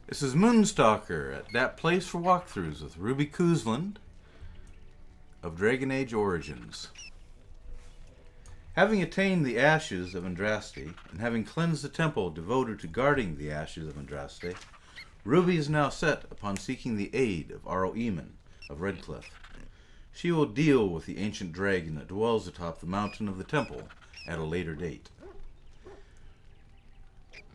This is Moonstalker at that place for walkthroughs with Ruby Cousland of Dragon Age Origins. Having attained the ashes of Andraste, and having cleansed the temple devoted to guarding the ashes of Andraste, Ruby is now set upon seeking the aid of Aroeman of Redcliff. She will deal with the ancient dragon that dwells atop the mountain of the temple at a later date.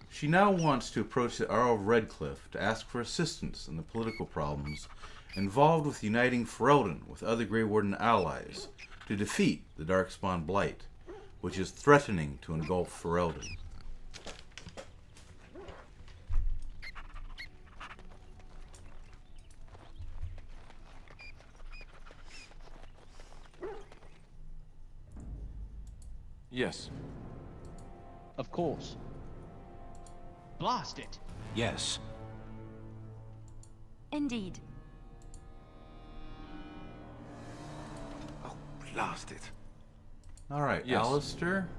She now wants to approach the Arrow of Redcliff to ask for assistance in the political problems involved with uniting Ferelden with other Grey Warden allies to defeat the Darkspawn Blight, which is threatening to engulf Ferelden. Yes. Of course. Blast it! Yes. Indeed. Oh, blast it. Alright, Yes. Alistair.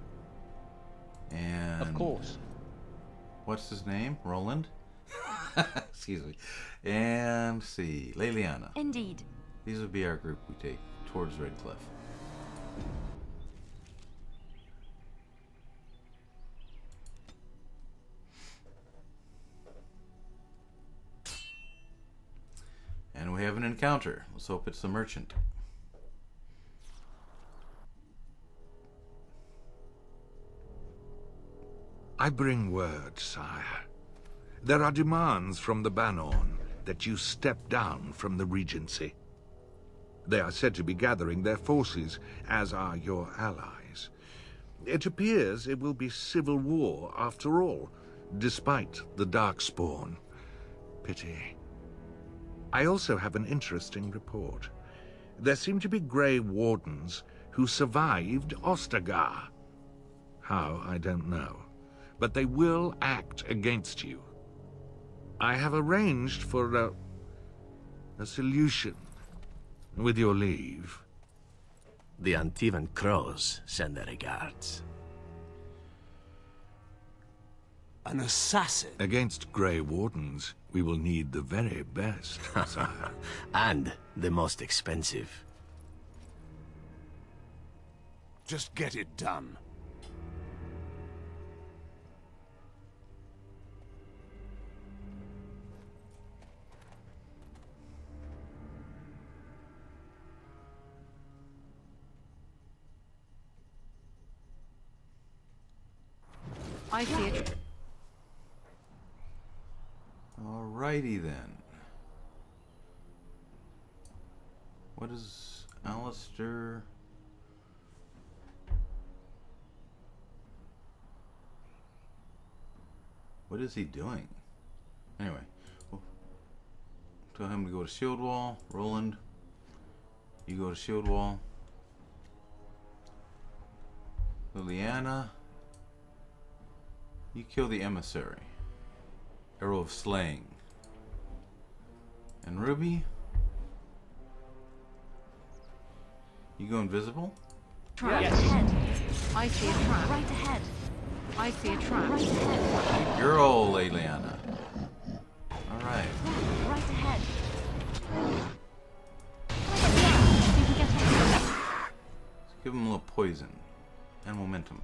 And... Of course. What's his name? Roland? Excuse me. And, see, Leliana. Indeed. These would be our group we take towards Redcliff. And we have an encounter. Let's hope it's the merchant. I bring word, sire. There are demands from the Banorn that you step down from the Regency. They are said to be gathering their forces, as are your allies. It appears it will be civil war after all, despite the Darkspawn. Pity. I also have an interesting report. There seem to be Grey Wardens who survived Ostagar. How, I don't know. But they will act against you. I have arranged for a solution, with your leave. The Antivan Crows send their regards. An assassin? Against Grey Wardens, we will need the very best, sire. And the most expensive. Just get it done. I see it. Alrighty then. What is Alistair? What is he doing? Anyway, we'll tell him to go to shield wall. Roland, you go to shield wall. Liliana, you kill the emissary. Arrow of Slaying. And Ruby, you go invisible? Trap Yes. ahead. I see a trap. Right ahead. I see a trap. Right ahead. Girl, Leliana. Alright. Right ahead. You can get ahead. Let's give him a little poison. And momentum.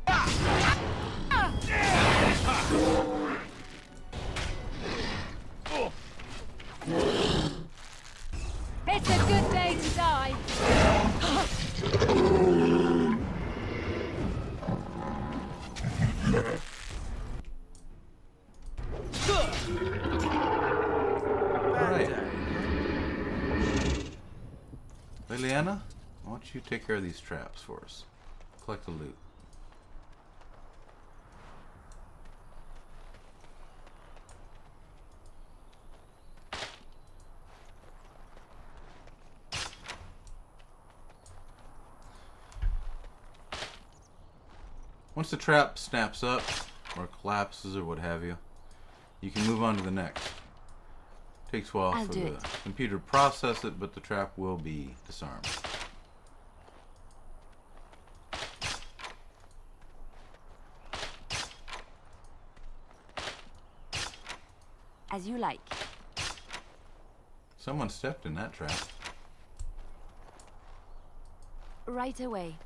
It's a good day to die. Alright. Liliana, why don't you take care of these traps for us? Collect the loot. Once the trap snaps up, or collapses, or what have you, you can move on to the next. Takes a while I'll for do the it. computer to process it, but the trap will be disarmed. As you like. Someone stepped in that trap. Right away.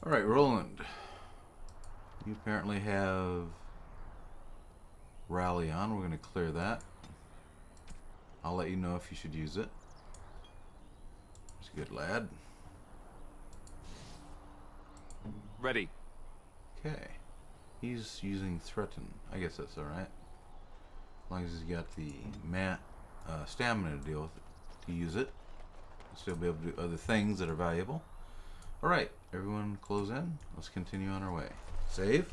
Alright, Roland. You apparently have Rally on. We're going to clear that. I'll let you know if you should use it. It's a good lad. Ready. Okay. He's using Threaten. I guess that's alright. As long as he's got the stamina to deal with it, to use it. He'll still be able to do other things that are valuable. Alright, everyone close in. Let's continue on our way. Save.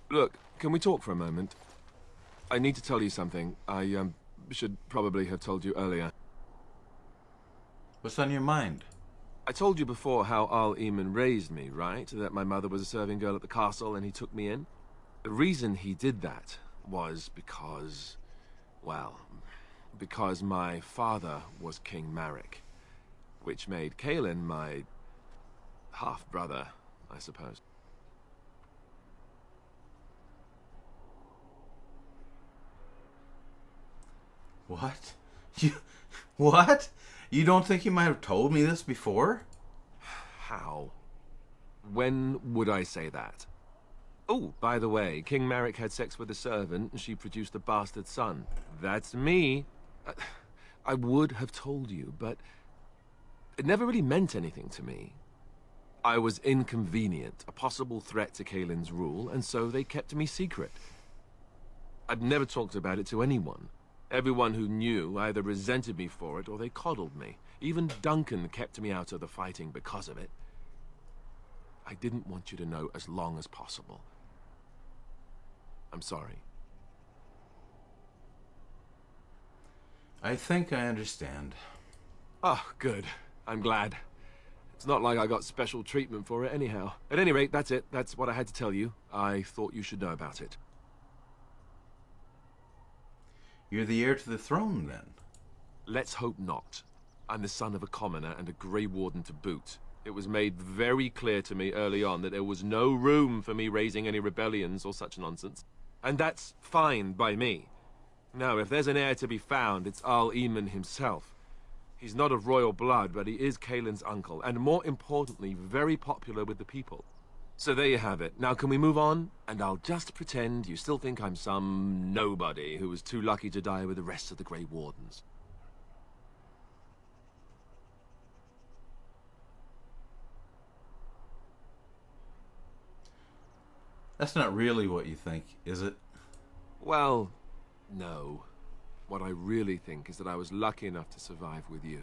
Look, can we talk for a moment? I need to tell you something. I should probably have told you earlier. What's on your mind? I told you before how Al Eamon raised me, right? That my mother was a serving girl at the castle and he took me in. The reason he did that was because, well, because my father was King Marek, which made Kaelin my half-brother, I suppose. What? What? You don't think you might have told me this before? How? When would I say that? Oh, by the way, King Marek had sex with a servant and she produced a bastard son. That's me. I would have told you, but it never really meant anything to me. I was inconvenient, a possible threat to Kaelin's rule, and so they kept me secret. I'd never talked about it to anyone. Everyone who knew either resented me for it or they coddled me. Even Duncan kept me out of the fighting because of it. I didn't want you to know as long as possible. I'm sorry. I think I understand. Oh, good. I'm glad. It's not like I got special treatment for it anyhow. At any rate, that's it. That's what I had to tell you. I thought you should know about it. You're the heir to the throne, then? Let's hope not. I'm the son of a commoner and a Grey Warden to boot. It was made very clear to me early on that there was no room for me raising any rebellions or such nonsense. And that's fine by me. Now, if there's an heir to be found, it's Al Eamon himself. He's not of royal blood, but he is Kaelin's uncle, and more importantly, very popular with the people. So there you have it. Now can we move on? And I'll just pretend you still think I'm some nobody who was too lucky to die with the rest of the Grey Wardens. That's not really what you think, is it? Well, no. What I really think is that I was lucky enough to survive with you.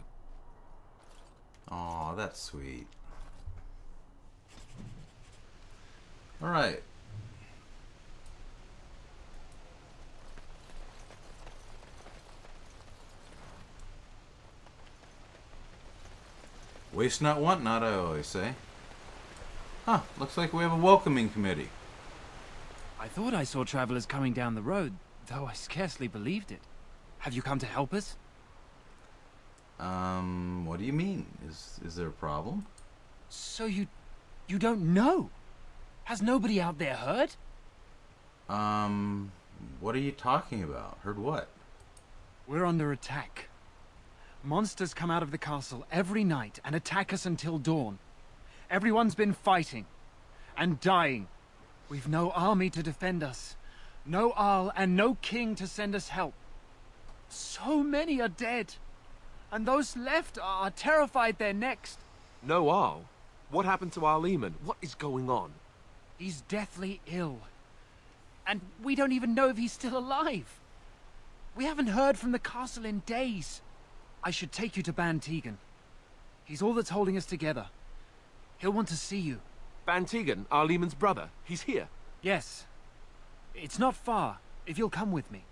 Aw, that's sweet. Alright. Waste not, want not, I always say. Huh, looks like we have a welcoming committee. I thought I saw travelers coming down the road, though I scarcely believed it. Have you come to help us? What do you mean? Is there a problem? So you don't know? Has nobody out there heard? What are you talking about? Heard what? We're under attack. Monsters come out of the castle every night and attack us until dawn. Everyone's been fighting and dying. We've no army to defend us, no Arl and no king to send us help. So many are dead, and those left are terrified they're next. No Arl? What happened to Al Eamon? What is going on? He's deathly ill, and we don't even know if he's still alive. We haven't heard from the castle in days. I should take you to Ban Tegan. He's all that's holding us together. He'll want to see you. Ban Tegan, Al Eamon's brother. He's here. Yes. It's not far, if you'll come with me.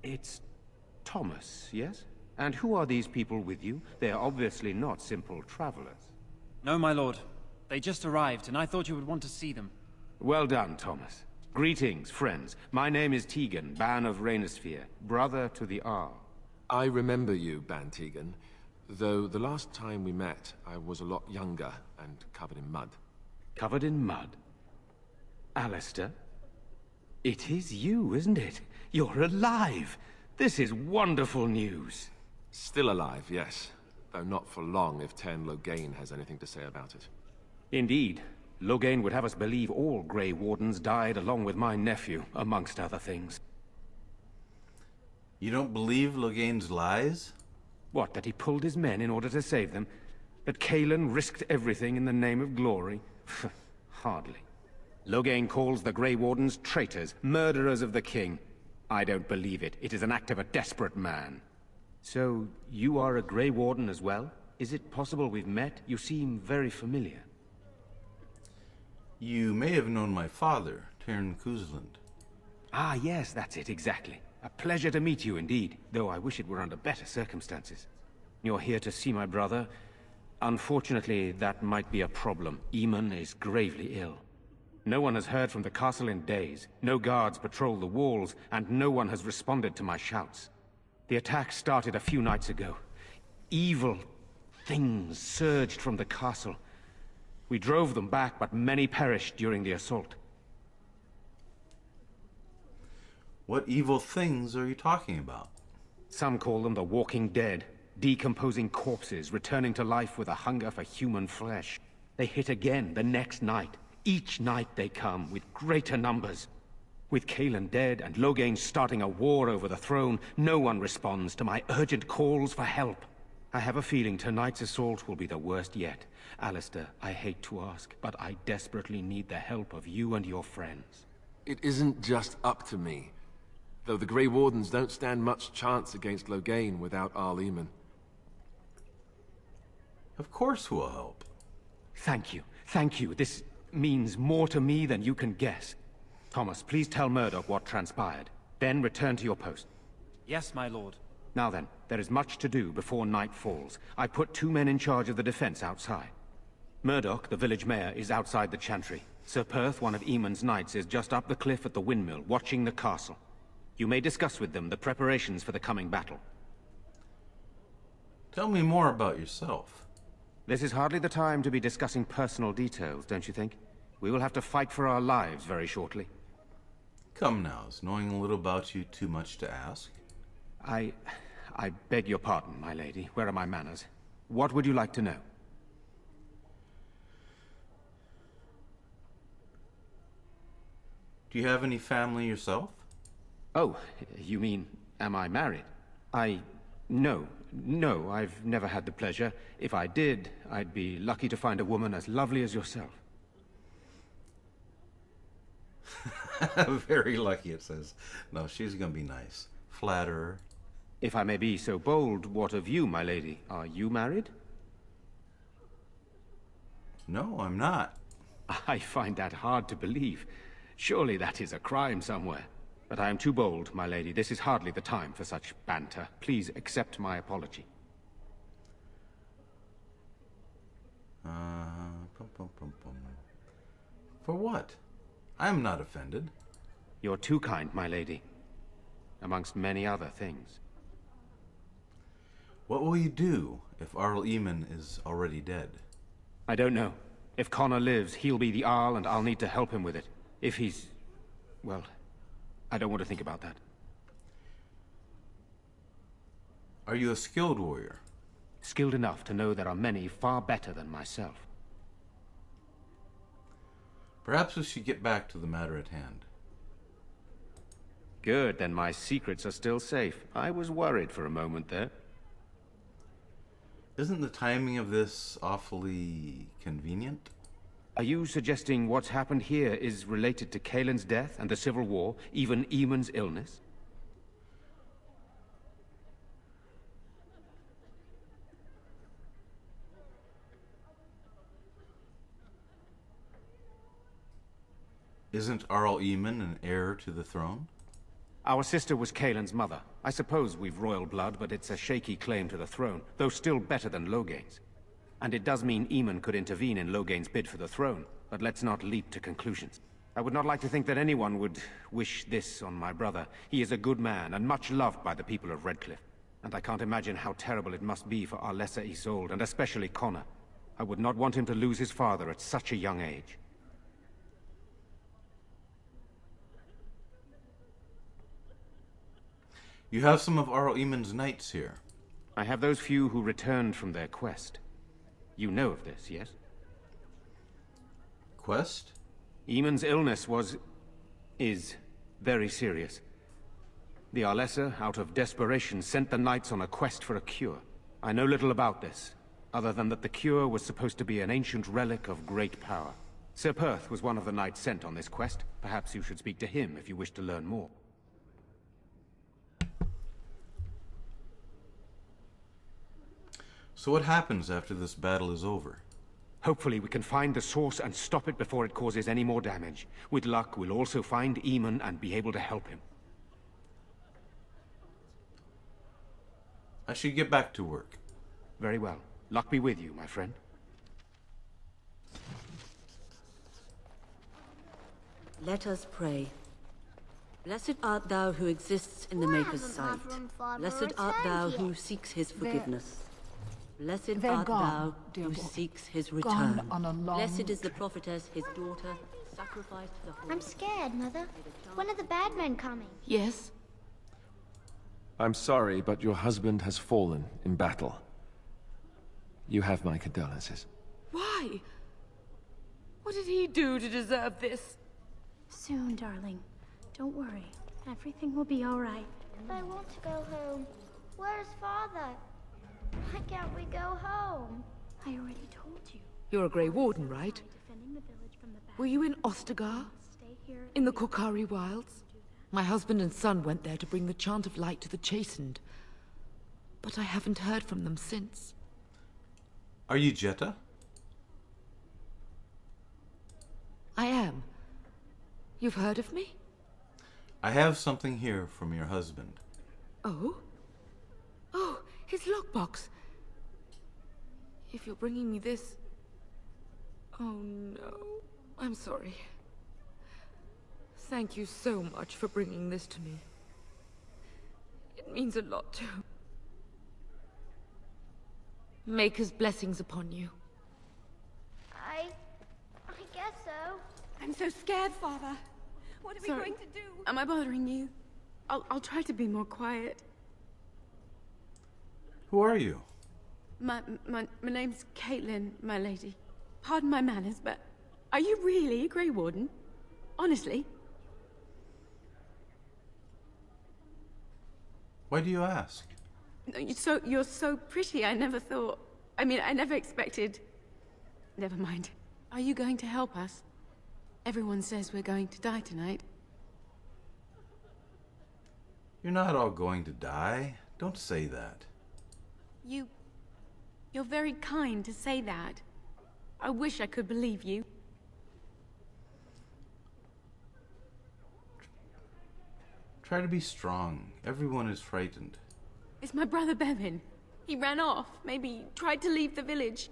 It's Thomas, yes? And who are these people with you? They are obviously not simple travelers. No, my lord. They just arrived, and I thought you would want to see them. Well done, Thomas. Greetings, friends. My name is Tegan, Ban of Rainersphere, brother to the Arl. I remember you, Ban Tegan, though the last time we met, I was a lot younger and covered in mud. Covered in mud? Alistair? It is you, isn't it? You're alive! This is wonderful news. Still alive, yes. Though not for long if Tern Loghain has anything to say about it. Indeed. Loghain would have us believe all Grey Wardens died along with my nephew, amongst other things. You don't believe Loghain's lies? What, that he pulled his men in order to save them? That Cailan risked everything in the name of glory? Hardly. Loghain calls the Grey Wardens traitors, murderers of the king. I don't believe it. It is an act of a desperate man. So, you are a Grey Warden as well? Is it possible we've met? You seem very familiar. You may have known my father, Tern Cousland. Ah, yes, that's it, exactly. A pleasure to meet you indeed, though I wish it were under better circumstances. You're here to see my brother. Unfortunately, that might be a problem. Eamon is gravely ill. No one has heard from the castle in days. No guards patrol the walls, and no one has responded to my shouts. The attack started a few nights ago. Evil things surged from the castle. We drove them back, but many perished during the assault. What evil things are you talking about? Some call them the Walking Dead, decomposing corpses, returning to life with a hunger for human flesh. They hit again the next night. Each night they come, with greater numbers. With Cailan dead and Loghain starting a war over the throne, no one responds to my urgent calls for help. I have a feeling tonight's assault will be the worst yet. Alistair, I hate to ask, but I desperately need the help of you and your friends. It isn't just up to me. Though the Grey Wardens don't stand much chance against Loghain without Arl Eamon. Of course we'll help. Thank you. Thank you. This means more to me than you can guess. Thomas, please tell Murdoch what transpired. Then return to your post. Yes, my lord. Now then, there is much to do before night falls. I put 2 men in charge of the defense outside. Murdoch, the village mayor, is outside the chantry. Sir Perth, one of Eamon's knights, is just up the cliff at the windmill, watching the castle. You may discuss with them the preparations for the coming battle. Tell me more about yourself. This is hardly the time to be discussing personal details, don't you think? We will have to fight for our lives very shortly. Come now, is knowing a little about you too much to ask? I beg your pardon, my lady. Where are my manners? What would you like to know? Do you have any family yourself? Oh, you mean, am I married? No, I've never had the pleasure. If I did, I'd be lucky to find a woman as lovely as yourself. Very lucky, it says. No, she's gonna be nice. Flatterer. If I may be so bold, what of you, my lady? Are you married? No, I'm not. I find that hard to believe. Surely that is a crime somewhere. But I am too bold, my lady. This is hardly the time for such banter. Please accept my apology. For what? I am not offended. You're too kind, my lady. Amongst many other things. What will you do if Arl Eamon is already dead? I don't know. If Connor lives, he'll be the Arl, and I'll need to help him with it. If he's... well, I don't want to think about that. Are you a skilled warrior? Skilled enough to know there are many far better than myself. Perhaps we should get back to the matter at hand. Good, then my secrets are still safe. I was worried for a moment there. Isn't the timing of this awfully convenient? Are you suggesting what's happened here is related to Cailan's death and the Civil War, even Eamon's illness? Isn't Arl Eamon an heir to the throne? Our sister was Caelan's mother. I suppose we've royal blood, but it's a shaky claim to the throne, though still better than Loghain's. And it does mean Aemon could intervene in Loghain's bid for the throne, but let's not leap to conclusions. I would not like to think that anyone would wish this on my brother. He is a good man, and much loved by the people of Redcliff. And I can't imagine how terrible it must be for our lesser Isolde, and especially Connor. I would not want him to lose his father at such a young age. You have some of Arl Eamon's knights here. I have those few who returned from their quest. You know of this, yes? Quest? Eamon's illness is very serious. The Arlessa, out of desperation, sent the knights on a quest for a cure. I know little about this, other than that the cure was supposed to be an ancient relic of great power. Sir Perth was one of the knights sent on this quest. Perhaps you should speak to him if you wish to learn more. So what happens after this battle is over? Hopefully we can find the source and stop it before it causes any more damage. With luck, we'll also find Aemon and be able to help him. I should get back to work. Very well. Luck be with you, my friend. Let us pray. Blessed art thou who exists in the Maker's sight. Blessed art thou who seeks his forgiveness. Blessed art thou who seeks his return. Blessed is the prophetess, his daughter, sacrificed the holy. I'm scared, Mother. When are the bad men coming? Yes? I'm sorry, but your husband has fallen in battle. You have my condolences. Why? What did he do to deserve this? Soon, darling. Don't worry. Everything will be all right. I want to go home. Where's Father? Why can't we go home? I already told you. You're a Grey Warden, right? Were you in Ostagar? In the Korkari Wilds? My husband and son went there to bring the Chant of Light to the Chastened. But I haven't heard from them since. Are you Jetta? I am. You've heard of me? I have something here from your husband. Oh? Oh, his lockbox. If you're bringing me this... Oh no. I'm sorry. Thank you so much for bringing this to me. It means a lot to... Maker's blessings upon you. I guess so. I'm so scared, Father. What are we going to do? Am I bothering you? I'll try to be more quiet. Who are you? My name's Caitlin, my lady. Pardon my manners, but are you really a Grey Warden? Honestly? Why do you ask? You're so pretty, I never thought... I mean, I never expected... Never mind. Are you going to help us? Everyone says we're going to die tonight. You're not all going to die. Don't say that. You're very kind to say that. I wish I could believe you. Try to be strong. Everyone is frightened. It's my brother Bevan. He ran off. Maybe tried to leave the village.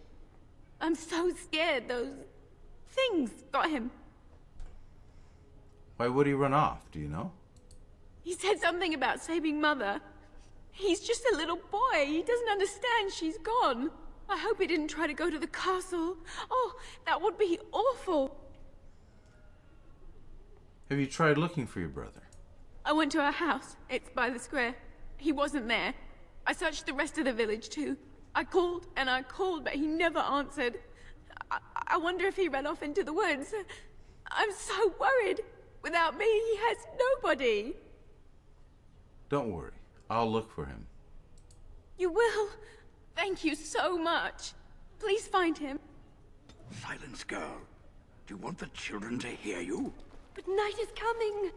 I'm so scared those things got him. Why would he run off, do you know? He said something about saving Mother. He's just a little boy. He doesn't understand she's gone. I hope he didn't try to go to the castle. Oh, that would be awful. Have you tried looking for your brother? I went to our house. It's by the square. He wasn't there. I searched the rest of the village too. I called and I called, but he never answered. I wonder if he ran off into the woods. I'm so worried. Without me, he has nobody. Don't worry. I'll look for him. You will? Thank you so much. Please find him. Silence, girl. Do you want the children to hear you? But night is coming.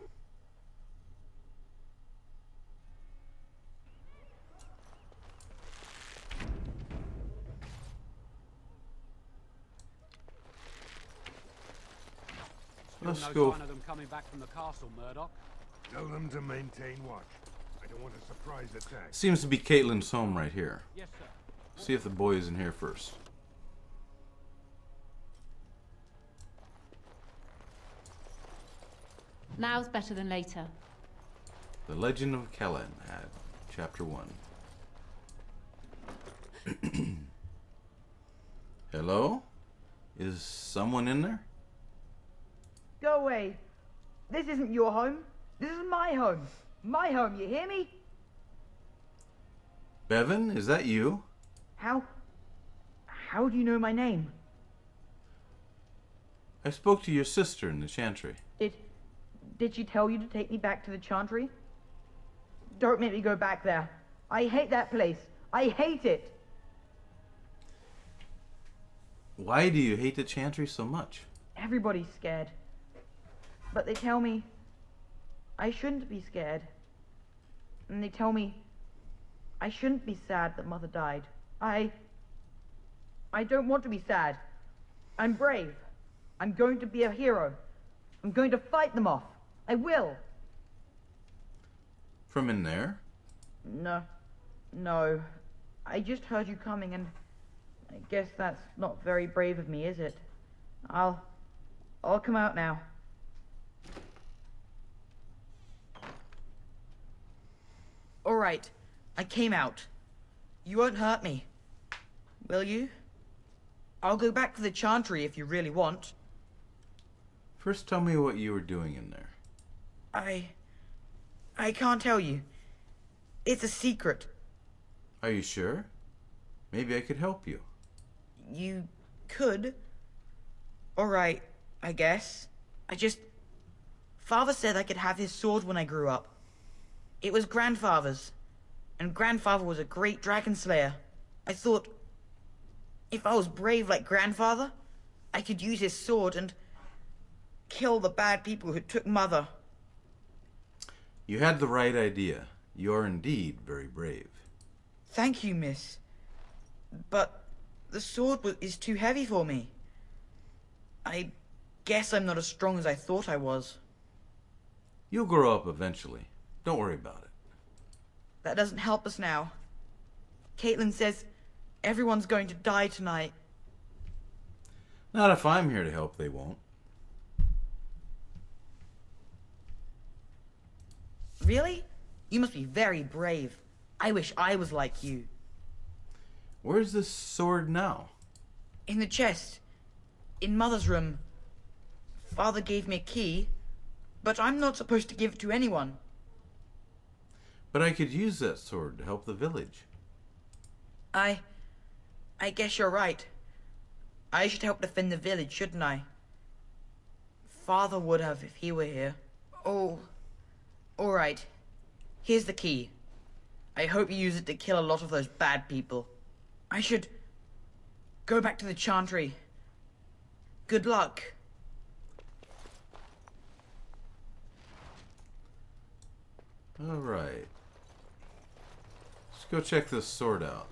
Let's no go. sign of them coming back from the castle, Murdoch. Tell them to maintain watch. I don't want a surprise attack. Seems to be Caitlin's home right here. Yes, sir. See if the boy is in here first. Now's better than later. The Legend of Cousland, Chapter 1. Hello? Is someone in there? Go away. This isn't your home. This is my home. My home, you hear me? Bevan, is that you? How do you know my name? I spoke to your sister in the chantry. Did she tell you to take me back to the chantry? Don't make me go back there. I hate that place. I hate it. Why do you hate the chantry so much? Everybody's scared. But they tell me I shouldn't be scared. And they tell me I shouldn't be sad that Mother died. I don't want to be sad. I'm brave. I'm going to be a hero. I'm going to fight them off. I will. From in there? No. I just heard you coming, and I guess that's not very brave of me, is it? I'll come out now. All right. I came out. You won't hurt me. Will you? I'll go back to the chantry if you really want. First tell me what you were doing in there. I can't tell you. It's a secret. Are you sure? Maybe I could help you. You could. All right, I guess. Father said I could have his sword when I grew up. It was Grandfather's. And Grandfather was a great dragon slayer. I thought, if I was brave like Grandfather, I could use his sword and kill the bad people who took Mother. You had the right idea. You're indeed very brave. Thank you, miss. But the sword is too heavy for me. I guess I'm not as strong as I thought I was. You'll grow up eventually. Don't worry about it. That doesn't help us now. Caitlin says everyone's going to die tonight. Not if I'm here to help, they won't. Really? You must be very brave. I wish I was like you. Where's this sword now? In the chest. In Mother's room. Father gave me a key, but I'm not supposed to give it to anyone. But I could use that sword to help the village. I guess you're right. I should help defend the village, shouldn't I? Father would have if he were here. Oh, all right. Here's the key. I hope you use it to kill a lot of those bad people. I should go back to the chantry. Good luck. All right. Let's go check this sword out.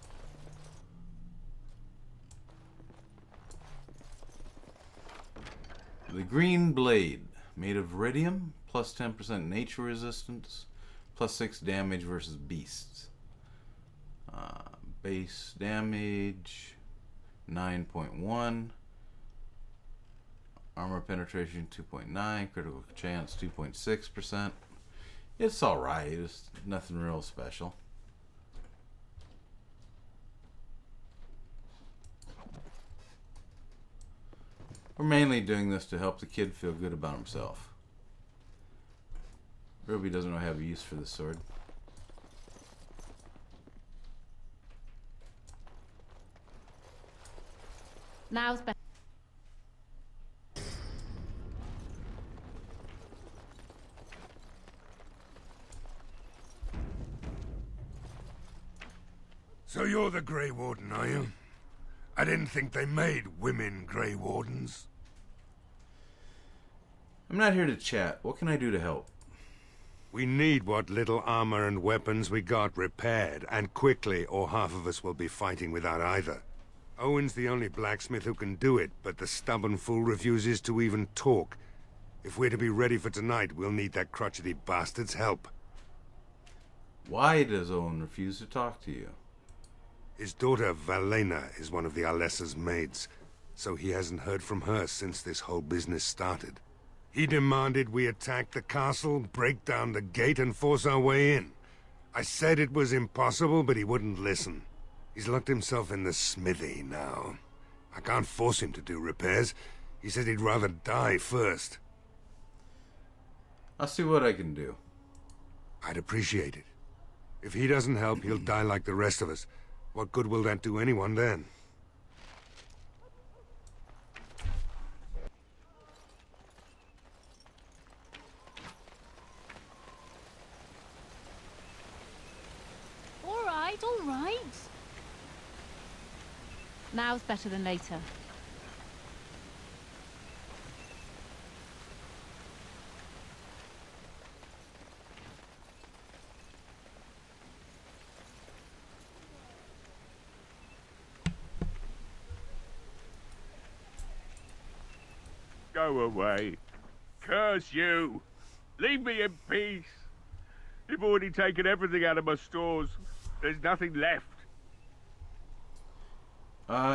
The Green Blade, made of iridium, plus 10% nature resistance, plus 6 damage versus beasts. Base damage 9.1, armor penetration 2.9, critical chance 2.6%. It's alright, it's nothing real special. We're mainly doing this to help the kid feel good about himself. Ruby doesn't really have a use for this sword. Now's better. So you're the Grey Warden, are you? I didn't think they made women Grey Wardens. I'm not here to chat. What can I do to help? We need what little armor and weapons we got repaired, and quickly, or half of us will be fighting without either. Owen's the only blacksmith who can do it, but the stubborn fool refuses to even talk. If we're to be ready for tonight, we'll need that crotchety bastard's help. Why does Owen refuse to talk to you? His daughter, Valena, is one of the Alessa's maids, so he hasn't heard from her since this whole business started. He demanded we attack the castle, break down the gate, and force our way in. I said it was impossible, but he wouldn't listen. He's locked himself in the smithy now. I can't force him to do repairs. He said he'd rather die first. I'll see what I can do. I'd appreciate it. If he doesn't help, he'll die like the rest of us. What good will that do anyone then? All right, all right. Now's better than later. Go away. Curse you. Leave me in peace. You've already taken everything out of my stores. There's nothing left.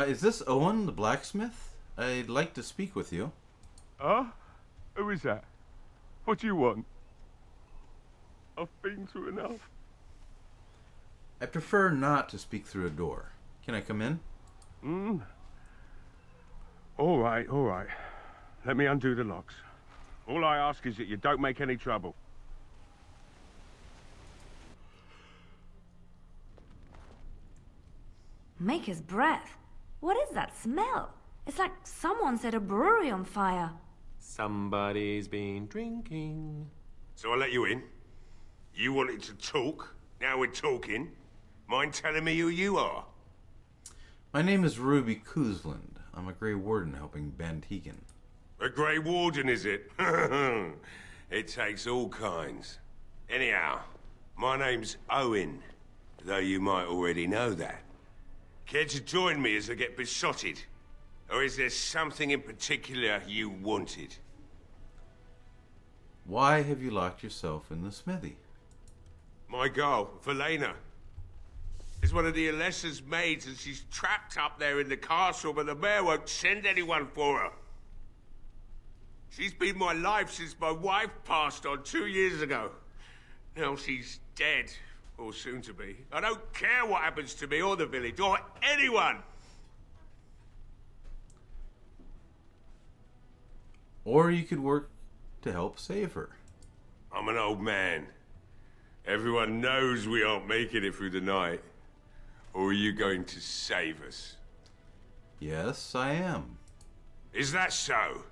Is this Owen, the blacksmith? I'd like to speak with you. Huh? Who is that? What do you want? I've been through enough. I prefer not to speak through a door. Can I come in? All right, all right. Let me undo the locks. All I ask is that you don't make any trouble. Make his breath. What is that smell? It's like someone set a brewery on fire. Somebody's been drinking. So I let you in. You wanted to talk. Now we're talking. Mind telling me who you are? My name is Ruby Cousland. I'm a Grey Warden helping Ben Tegan. A Grey Warden, is it? It takes all kinds. Anyhow, my name's Owen, though you might already know that. Care to join me as I get besotted? Or is there something in particular you wanted? Why have you locked yourself in the smithy? My girl, Valena, is one of the Alessa's maids, and she's trapped up there in the castle, but the mayor won't send anyone for her. She's been my life since my wife passed on 2 years ago. Now she's dead, or soon to be. I don't care what happens to me or the village, or anyone! Or you could work to help save her. I'm an old man. Everyone knows we aren't making it through the night. Or are you going to save us? Yes, I am. Is that so?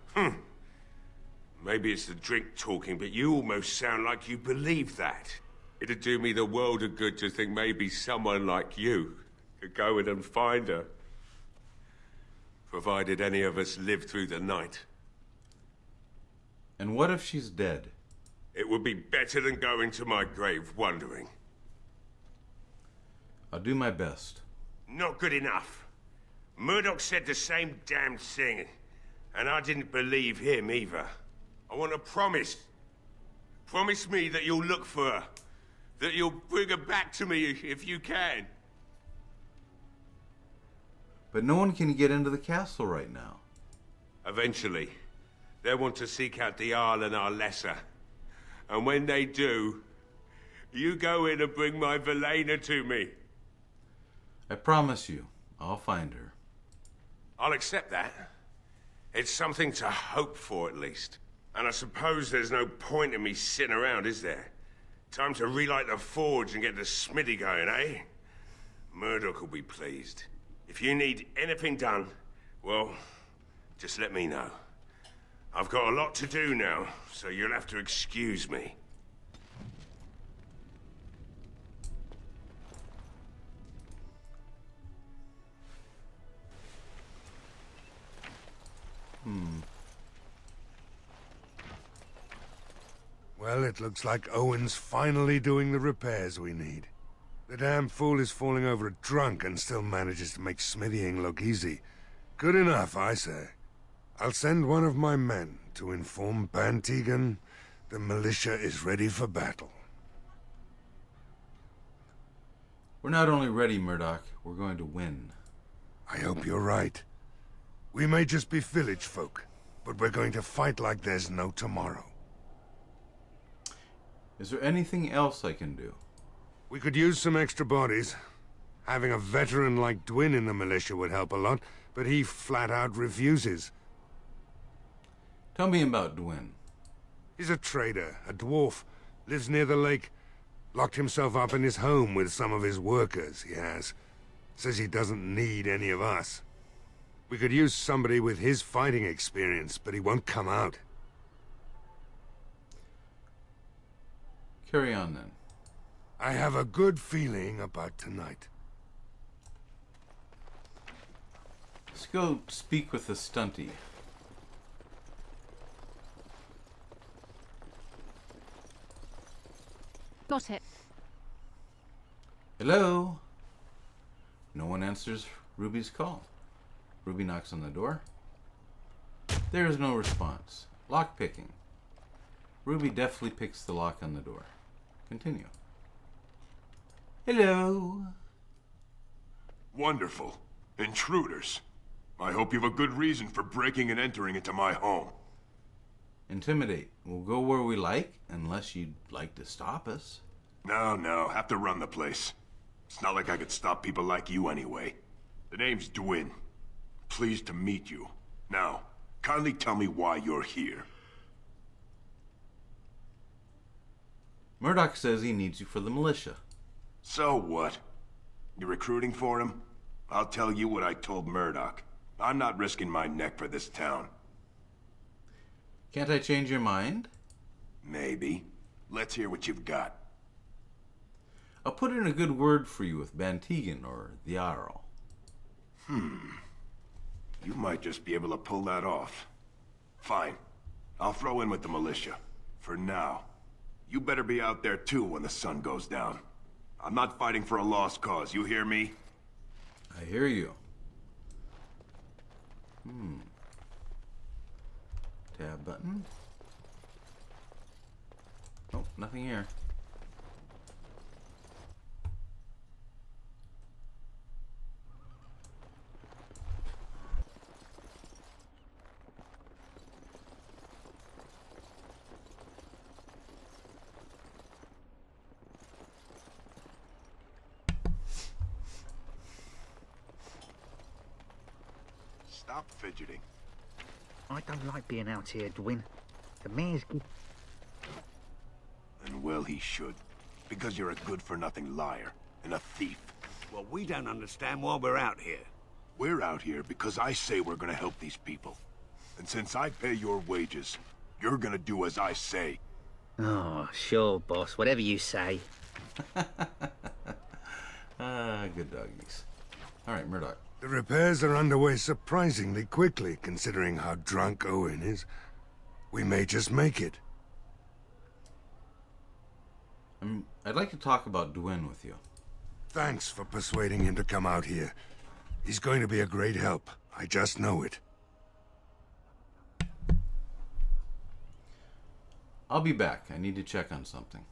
Maybe it's the drink talking, but you almost sound like you believe that. It'd do me the world of good to think maybe someone like you could go in and find her. Provided any of us live through the night. And what if she's dead? It would be better than going to my grave wondering. I'll do my best. Not good enough. Murdoch said the same damn thing, and I didn't believe him either. I want a promise. Promise me that you'll look for her. That you'll bring her back to me if you can. But no one can get into the castle right now. Eventually, they'll want to seek out the Arl and Arlessa. And when they do, you go in and bring my Valena to me. I promise you, I'll find her. I'll accept that. It's something to hope for, at least. And I suppose there's no point in me sitting around, is there? Time to relight the forge and get the smithy going, eh? Murdoch will be pleased. If you need anything done, well, just let me know. I've got a lot to do now, so you'll have to excuse me. Well, it looks like Owen's finally doing the repairs we need. The damn fool is falling over drunk and still manages to make smithying look easy. Good enough, I say. I'll send one of my men, To inform Bantegan, the militia is ready for battle. We're not only ready, Murdoch, we're going to win. I hope you're right. We may just be village folk, but we're going to fight like there's no tomorrow. Is there anything else I can do? We could use some extra bodies. Having a veteran like Dwin in the militia would help a lot, but he flat out refuses. Tell me about Dwin. He's a trader, a dwarf, lives near the lake. Locked himself up in his home with some of his workers, he has. Says he doesn't need any of us. We could use somebody with his fighting experience, but he won't come out. Carry on, then. I have a good feeling about tonight. Let's go speak with the stunty. Got it. Hello? No one answers Ruby's call. Ruby knocks on the door. There is no response. Lock picking. Ruby deftly picks the lock on the door. Continue. Hello? Wonderful. Intruders. I hope you have a good reason for breaking and entering into my home. Intimidate. We'll go where we like, unless you'd like to stop us. No, have to run the place. It's not like I could stop people like you anyway. The name's Dwin. Pleased to meet you. Now, kindly tell me why you're here. Murdoch says he needs you for the militia. So what? You're recruiting for him? I'll tell you what I told Murdoch. I'm not risking my neck for this town. Can't I change your mind? Maybe. Let's hear what you've got. I'll put in a good word for you with Bantegan or the Jarl. You might just be able to pull that off. Fine. I'll throw in with the militia. For now. You better be out there too when the sun goes down. I'm not fighting for a lost cause, you hear me? I hear you. Tab button. Oh, nothing here. Stop fidgeting. I don't like being out here, Dwin. The mayor's... And well he should. Because you're a good-for-nothing liar and a thief. Well, we don't understand why we're out here. We're out here because I say we're gonna help these people. And since I pay your wages, you're gonna do as I say. Oh, sure, boss. Whatever you say. Good doggies. All right, Murdoch. The repairs are underway surprisingly quickly, considering how drunk Owen is. We may just make it. I'd like to talk about Dwin with you. Thanks for persuading him to come out here. He's going to be a great help. I just know it. I'll be back. I need to check on something.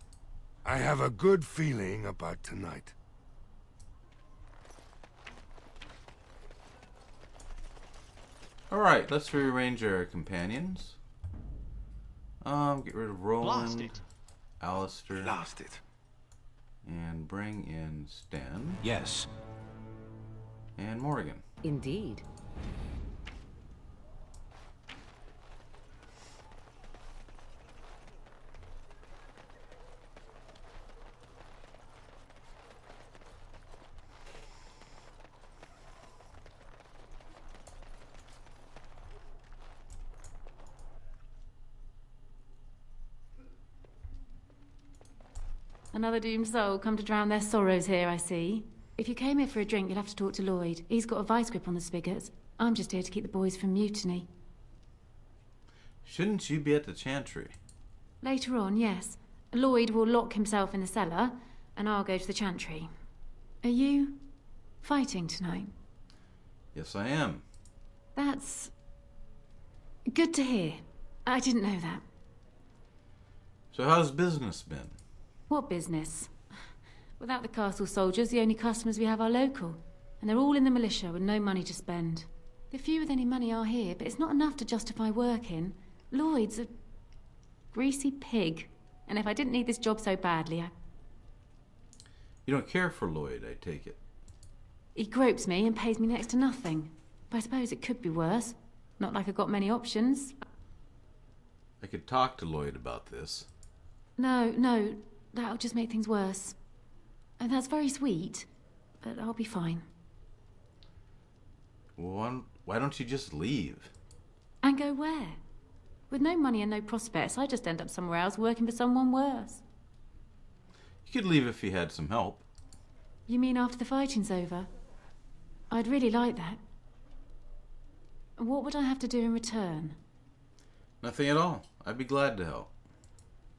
I have a good feeling about tonight. Alright, let's rearrange our companions. Get rid of Roland. Blast it. Alistair. Blast it. And bring in Stan. Yes. And Morgan. Indeed. Another doomed soul come to drown their sorrows here, I see. If you came here for a drink, you'll have to talk to Lloyd. He's got a vice grip on the spigots. I'm just here to keep the boys from mutiny. Shouldn't you be at the chantry? Later on, yes. Lloyd will lock himself in the cellar, and I'll go to the chantry. Are you fighting tonight? Yes, I am. That's good to hear. I didn't know that. So how's business been? What business? Without the castle soldiers, the only customers we have are local. And they're all in the militia with no money to spend. The few with any money are here, but it's not enough to justify working. Lloyd's a greasy pig. And if I didn't need this job so badly, You don't care for Lloyd, I take it. He gropes me and pays me next to nothing. But I suppose it could be worse. Not like I've got many options. I could talk to Lloyd about this. No, that'll just make things worse. And that's very sweet, but I'll be fine. Well, why don't you just leave? And go where? With no money and no prospects, I just end up somewhere else working for someone worse. You could leave if you had some help. You mean after the fighting's over? I'd really like that. What would I have to do in return? Nothing at all. I'd be glad to help.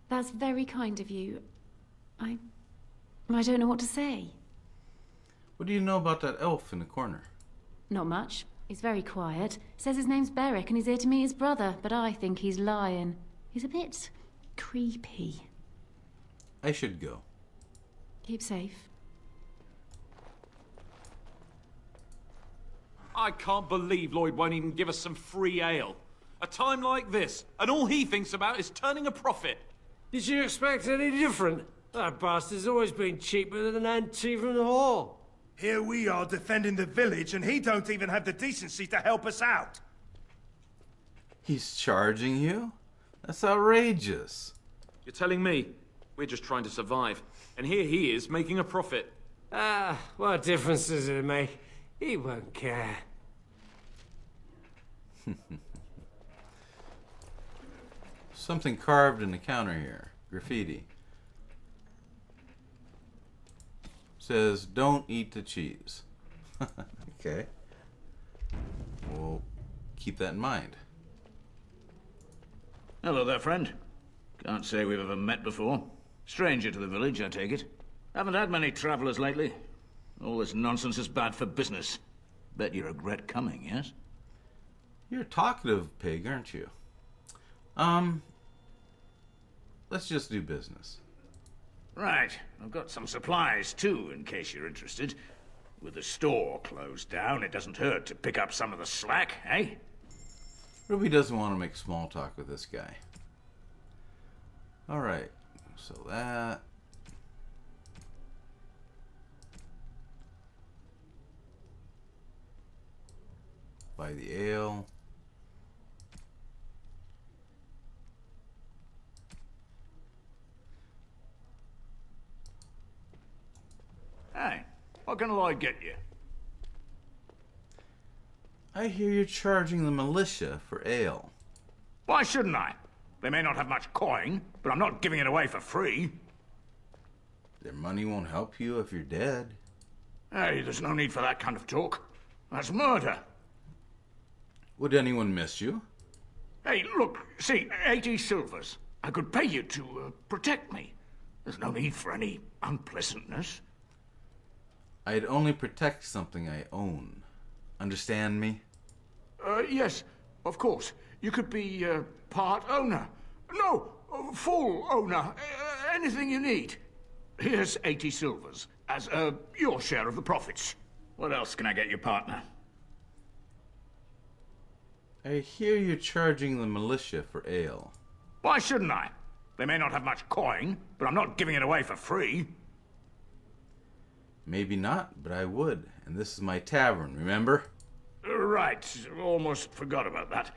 That's very kind of you. I don't know what to say. What do you know about that elf in the corner? Not much. He's very quiet. Says his name's Beric and he's here to meet his brother, but I think he's lying. He's a bit creepy. I should go. Keep safe. I can't believe Lloyd won't even give us some free ale. A time like this, and all he thinks about is turning a profit. Did you expect any different? That bastard's always been cheaper than an tea from the hall. Here we are defending the village, and he don't even have the decency to help us out. He's charging you? That's outrageous. You're telling me we're just trying to survive, and here he is making a profit. Ah, what difference does it make? He won't care. Something carved in the counter here. Graffiti. Says, don't eat the cheese. Okay. We'll keep that in mind. Hello there, friend. Can't say we've ever met before. Stranger to the village, I take it. Haven't had many travelers lately. All this nonsense is bad for business. Bet you regret coming, yes? You're a talkative pig, aren't you? Let's just do business. Right. I've got some supplies, too, in case you're interested. With the store closed down, it doesn't hurt to pick up some of the slack, eh? Ruby doesn't want to make small talk with this guy. Alright, so that... Buy the ale. Hey, what can Lloyd get you? I hear you're charging the militia for ale. Why shouldn't I? They may not have much coin, but I'm not giving it away for free. Their money won't help you if you're dead. Hey, there's no need for that kind of talk. That's murder. Would anyone miss you? Hey, look, see, 80 silvers. I could pay you to protect me. There's no need for any unpleasantness. I'd only protect something I own. Understand me? Yes, of course. You could be part owner. No, full owner. Anything you need. Here's 80 silvers as your share of the profits. What else can I get you, partner? I hear you're charging the militia for ale. Why shouldn't I? They may not have much coin, but I'm not giving it away for free. Maybe not, but I would. And this is my tavern, remember? Right. Almost forgot about that.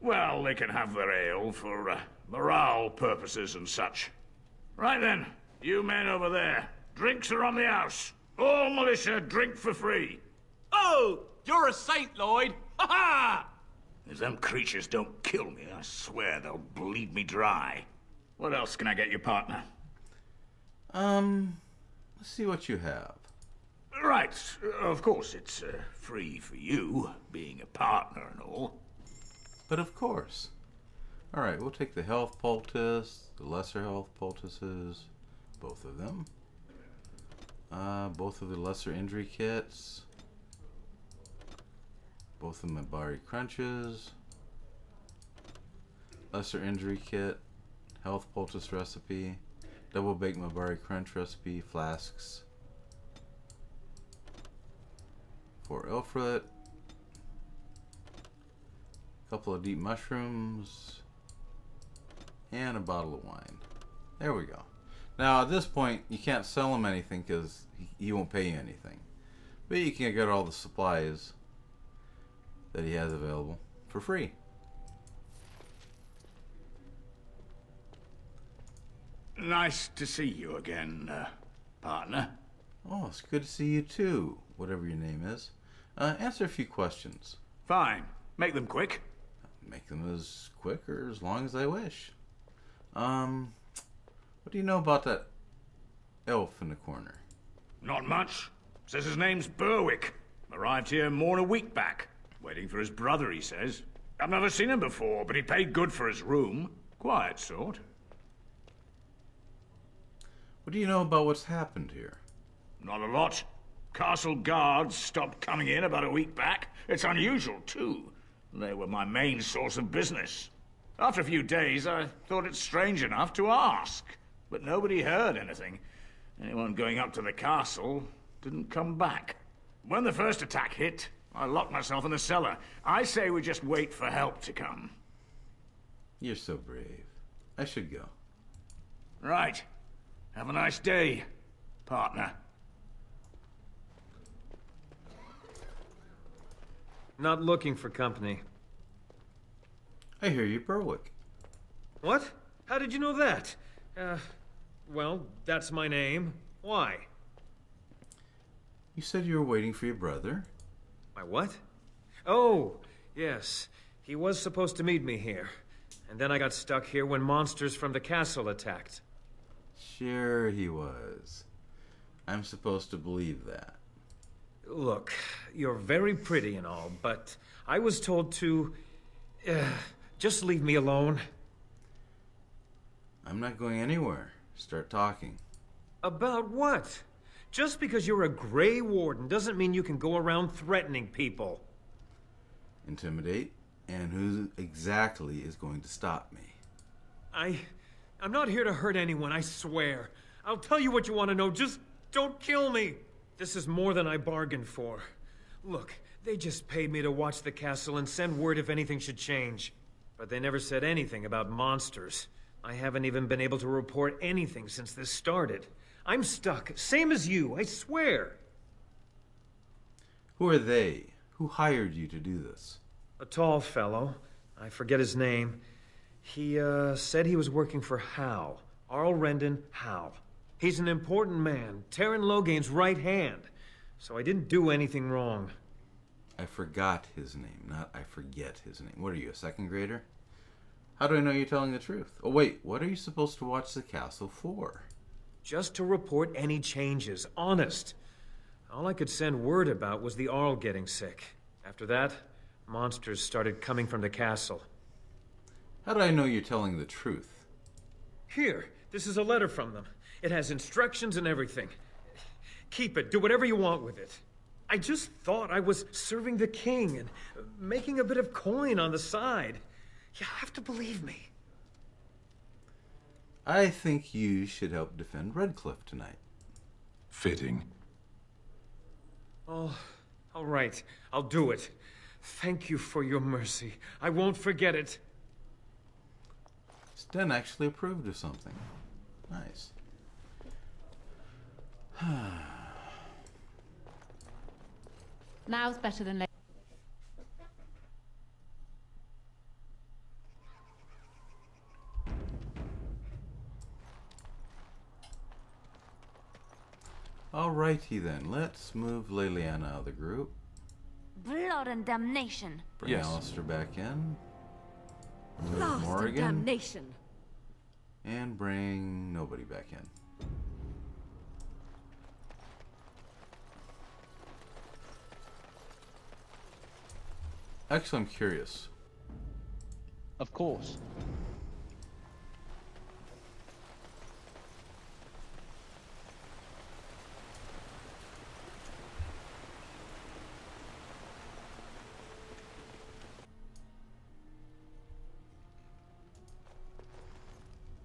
Well, they can have their ale for morale purposes and such. Right then, you men over there. Drinks are on the house. All militia drink for free. Oh, you're a saint, Lloyd. Ha ha! If them creatures don't kill me, I swear they'll bleed me dry. What else can I get you, partner? Let's see what you have. Right, of course, it's free for you, being a partner and all. But of course. Alright, we'll take the health poultice, the lesser health poultices, both of them. Both of the lesser injury kits. Both of the Mabari crunches. Lesser injury kit, health poultice recipe, double baked Mabari crunch recipe, flasks for Ilfret, a couple of deep mushrooms, and a bottle of wine. There we go. Now at this point you can't sell him anything because he won't pay you anything, but you can get all the supplies that he has available for free. Nice to see you again, partner. Oh, it's good to see you too, whatever your name is. Answer a few questions. Fine. Make them quick. Make them as quick or as long as I wish. What do you know about that elf in the corner? Not much. Says his name's Berwick. Arrived here more than a week back. Waiting for his brother, he says. I've never seen him before, but he paid good for his room. Quiet sort. What do you know about what's happened here? Not a lot. Castle guards stopped coming in about a week back. It's unusual, too. They were my main source of business. After a few days, I thought it strange enough to ask. But nobody heard anything. Anyone going up to the castle didn't come back. When the first attack hit, I locked myself in the cellar. I say we just wait for help to come. You're so brave. I should go. Right. Have a nice day, partner. Not looking for company. I hear you, Berwick. What? How did you know that? Well, that's my name. Why? You said you were waiting for your brother. My what? Oh, yes. He was supposed to meet me here. And then I got stuck here when monsters from the castle attacked. Sure he was. I'm supposed to believe that. Look, you're very pretty and all, but I was told to... just leave me alone. I'm not going anywhere. Start talking. About what? Just because you're a Grey Warden doesn't mean you can go around threatening people. Intimidate? And who exactly is going to stop me? I'm not here to hurt anyone, I swear. I'll tell you what you want to know, just don't kill me! This is more than I bargained for. Look, they just paid me to watch the castle and send word if anything should change. But they never said anything about monsters. I haven't even been able to report anything since this started. I'm stuck, same as you, I swear. Who are they? Who hired you to do this? A tall fellow. I forget his name. He, said he was working for Hal. Arl Rendon Hal. He's an important man, Terran Loghain's right hand. So I didn't do anything wrong. I forgot his name, not I forget his name. What are you, a second grader? How do I know you're telling the truth? Oh wait, what are you supposed to watch the castle for? Just to report any changes, honest. All I could send word about was the Arl getting sick. After that, monsters started coming from the castle. How do I know you're telling the truth? Here, this is a letter from them. It has instructions and everything. Keep it, do whatever you want with it. I just thought I was serving the king and making a bit of coin on the side. You have to believe me. I think you should help defend Redcliff tonight. Fitting. Oh, all right. I'll do it. Thank you for your mercy. I won't forget it. Sten actually approved of something. Nice. Now's better than later. Alrighty then, let's move Leliana out of the group. Blood and damnation. Bring Alistair back in. Move Blast and Morrigan. damnation. And bring nobody back in. Actually, I'm curious. Of course.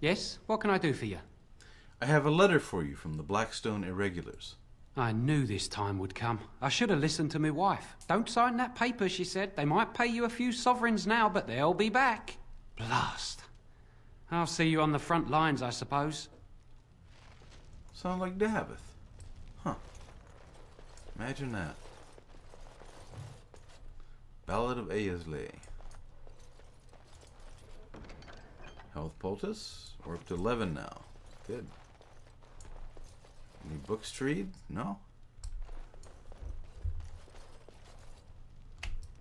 Yes? What can I do for you? I have a letter for you from the Blackstone Irregulars. I knew this time would come. I should have listened to my wife. Don't sign that paper, she said. They might pay you a few sovereigns now, but they'll be back. Blast. I'll see you on the front lines, I suppose. Sound like Davith. Huh. Imagine that. Ballad of Aesley. Health poultice. We're up to 11 now. Good. Any books to read? No?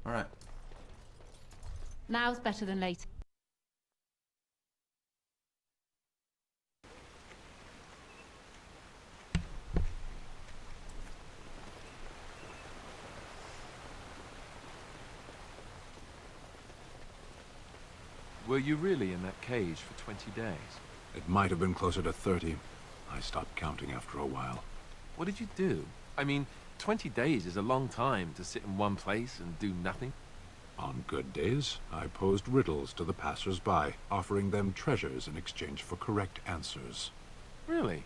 Alright. Now's better than later. Were you really in that cage for 20 days? It might have been closer to 30. I stopped counting after a while. What did you do? I mean, 20 days is a long time to sit in one place and do nothing. On good days, I posed riddles to the passers-by, offering them treasures in exchange for correct answers. Really?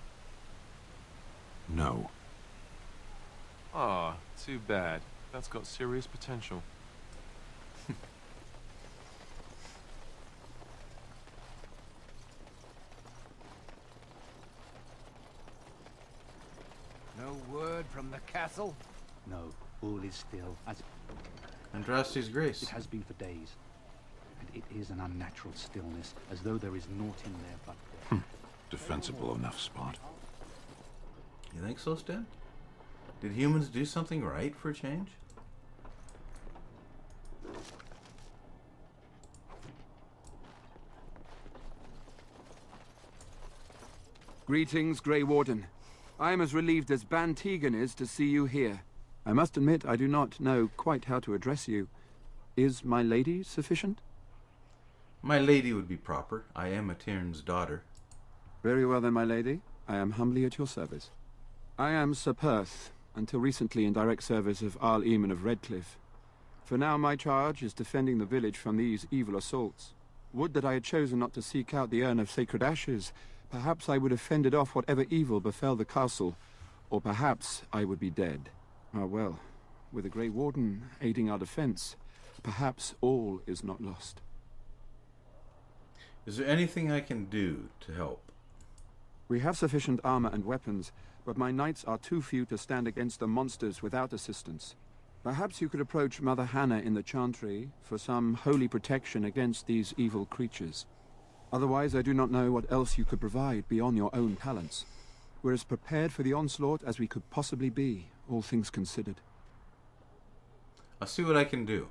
No. Ah, too bad. That's got serious potential. No word from the castle? No, all is still as... Andraste's grace. It has been for days. And it is an unnatural stillness, as though there is naught in there but... Defensible enough, Spot. You think so, Stan? Did humans do something right for a change? Greetings, Grey Warden. I am as relieved as Ban Tegan is to see you here. I must admit I do not know quite how to address you. Is my lady sufficient? My lady would be proper. I am a Tyrn's daughter. Very well then, my lady. I am humbly at your service. I am Sir Perth, until recently in direct service of Arl Eamon of Redcliff. For now my charge is defending the village from these evil assaults. Would that I had chosen not to seek out the urn of sacred ashes. Perhaps I would have fended off whatever evil befell the castle, or perhaps I would be dead. Ah well, with the Grey Warden aiding our defense, perhaps all is not lost. Is there anything I can do to help? We have sufficient armor and weapons, but my knights are too few to stand against the monsters without assistance. Perhaps you could approach Mother Hannah in the Chantry for some holy protection against these evil creatures. Otherwise, I do not know what else you could provide beyond your own talents. We're as prepared for the onslaught as we could possibly be, all things considered. I'll see what I can do.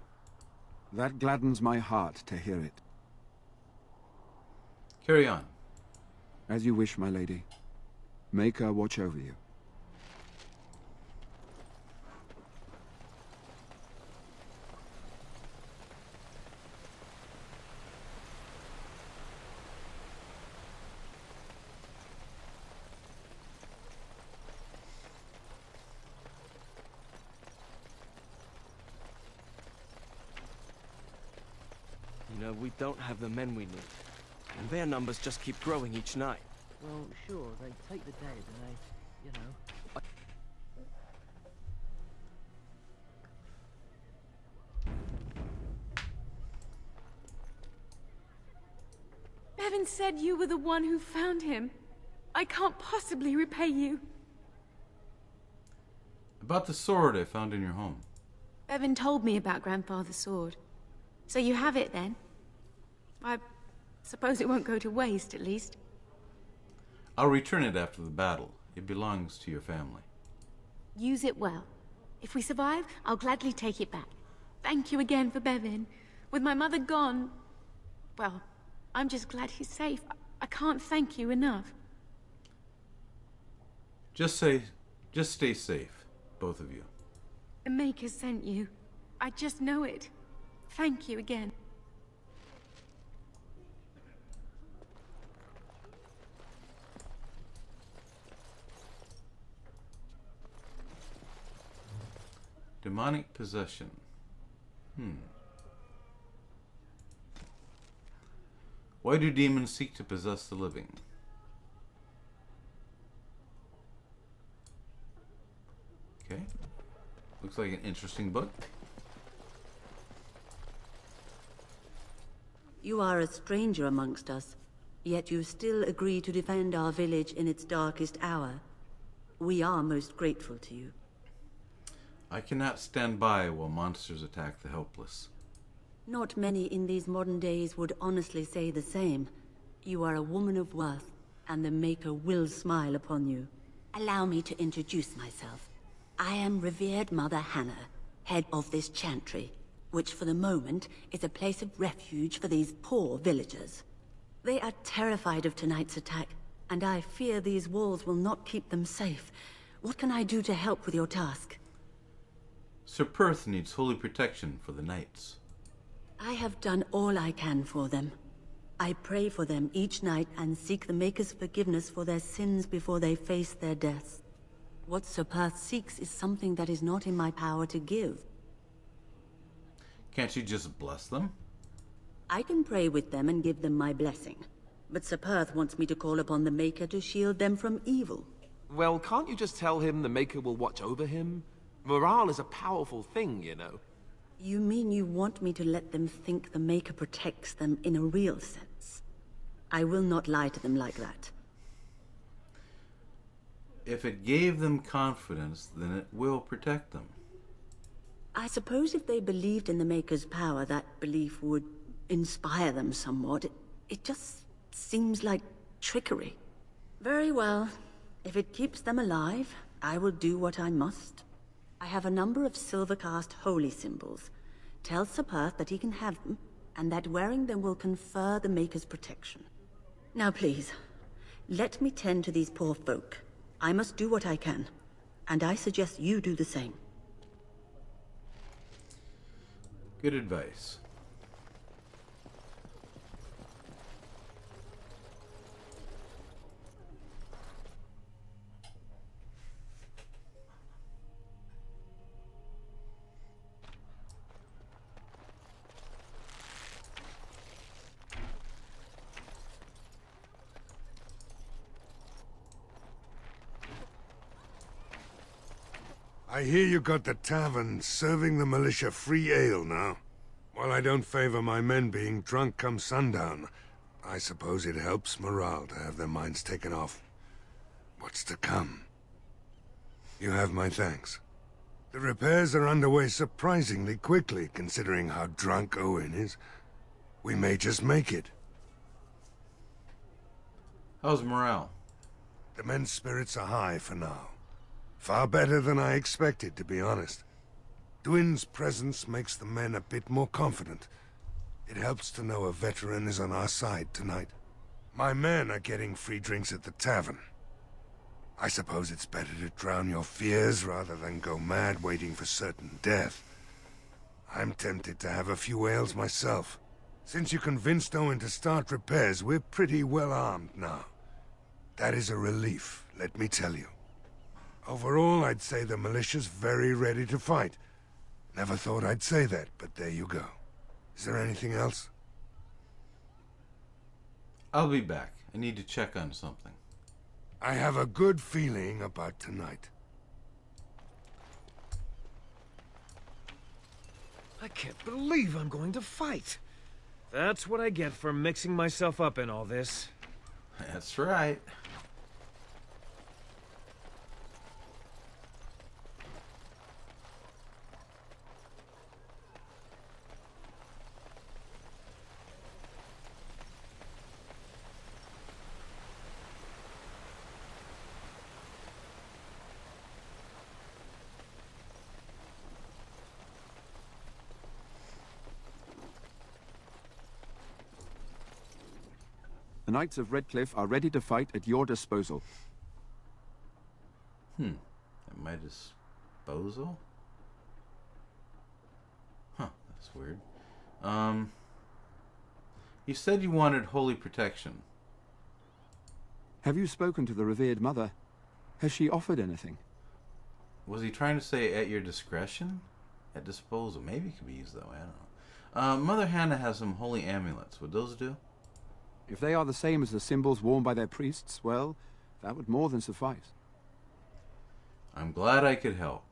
That gladdens my heart to hear it. Carry on. As you wish, my lady. Make her watch over you. You know, we don't have the men we need. And their numbers just keep growing each night. Well, sure, they take the dead and they, you know... Bevan said you were the one who found him. I can't possibly repay you. About the sword I found in your home. Bevan told me about Grandfather's sword. So you have it then? I suppose it won't go to waste, at least. I'll return it after the battle. It belongs to your family. Use it well. If we survive, I'll gladly take it back. Thank you again for Bevan. With my mother gone... well, I'm just glad he's safe. I can't thank you enough. Just stay safe, both of you. The Maker sent you. I just know it. Thank you again. Demonic possession. What Why do demons seek to possess the living? Okay. Looks like an interesting book. You are a stranger amongst us, yet you still agree to defend our village in its darkest hour. We are most grateful to you. I cannot stand by while monsters attack the helpless. Not many in these modern days would honestly say the same. You are a woman of worth, and the Maker will smile upon you. Allow me to introduce myself. I am revered Mother Hannah, head of this chantry, which for the moment is a place of refuge for these poor villagers. They are terrified of tonight's attack, and I fear these walls will not keep them safe. What can I do to help with your task? Sir Perth needs holy protection for the knights. I have done all I can for them. I pray for them each night and seek the Maker's forgiveness for their sins before they face their deaths. What Sir Perth seeks is something that is not in my power to give. Can't you just bless them? I can pray with them and give them my blessing, but Sir Perth wants me to call upon the Maker to shield them from evil. Well, can't you just tell him the Maker will watch over him? Morale is a powerful thing, you know. You mean you want me to let them think the Maker protects them in a real sense? I will not lie to them like that. If it gave them confidence, then it will protect them. I suppose if they believed in the Maker's power, that belief would inspire them somewhat. It just seems like trickery. Very well. If it keeps them alive, I will do what I must. I have a number of silver-cast holy symbols. Tell Sir Perth that he can have them, and that wearing them will confer the Maker's protection. Now please, let me tend to these poor folk. I must do what I can, and I suggest you do the same. Good advice. I hear you got the tavern serving the militia free ale now. While I don't favor my men being drunk come sundown, I suppose it helps morale to have their minds taken off what's to come. You have my thanks. The repairs are underway surprisingly quickly, considering how drunk Owen is. We may just make it. How's morale? The men's spirits are high for now. Far better than I expected, to be honest. Dwin's presence makes the men a bit more confident. It helps to know a veteran is on our side tonight. My men are getting free drinks at the tavern. I suppose it's better to drown your fears rather than go mad waiting for certain death. I'm tempted to have a few ales myself. Since you convinced Owen to start repairs, we're pretty well armed now. That is a relief, let me tell you. Overall, I'd say the militia's very ready to fight. Never thought I'd say that, but there you go. Is there anything else? I'll be back. I need to check on something. I have a good feeling about tonight. I can't believe I'm going to fight. That's what I get for mixing myself up in all this. That's right. The Knights of Redcliff are ready to fight at your disposal. At my disposal? Huh, that's weird. You said you wanted holy protection. Have you spoken to the revered mother? Has she offered anything? Was he trying to say at your discretion? At disposal? Maybe it could be used that way, I don't know. Mother Hannah has some holy amulets. Would those do? If they are the same as the symbols worn by their priests, well, that would more than suffice. I'm glad I could help.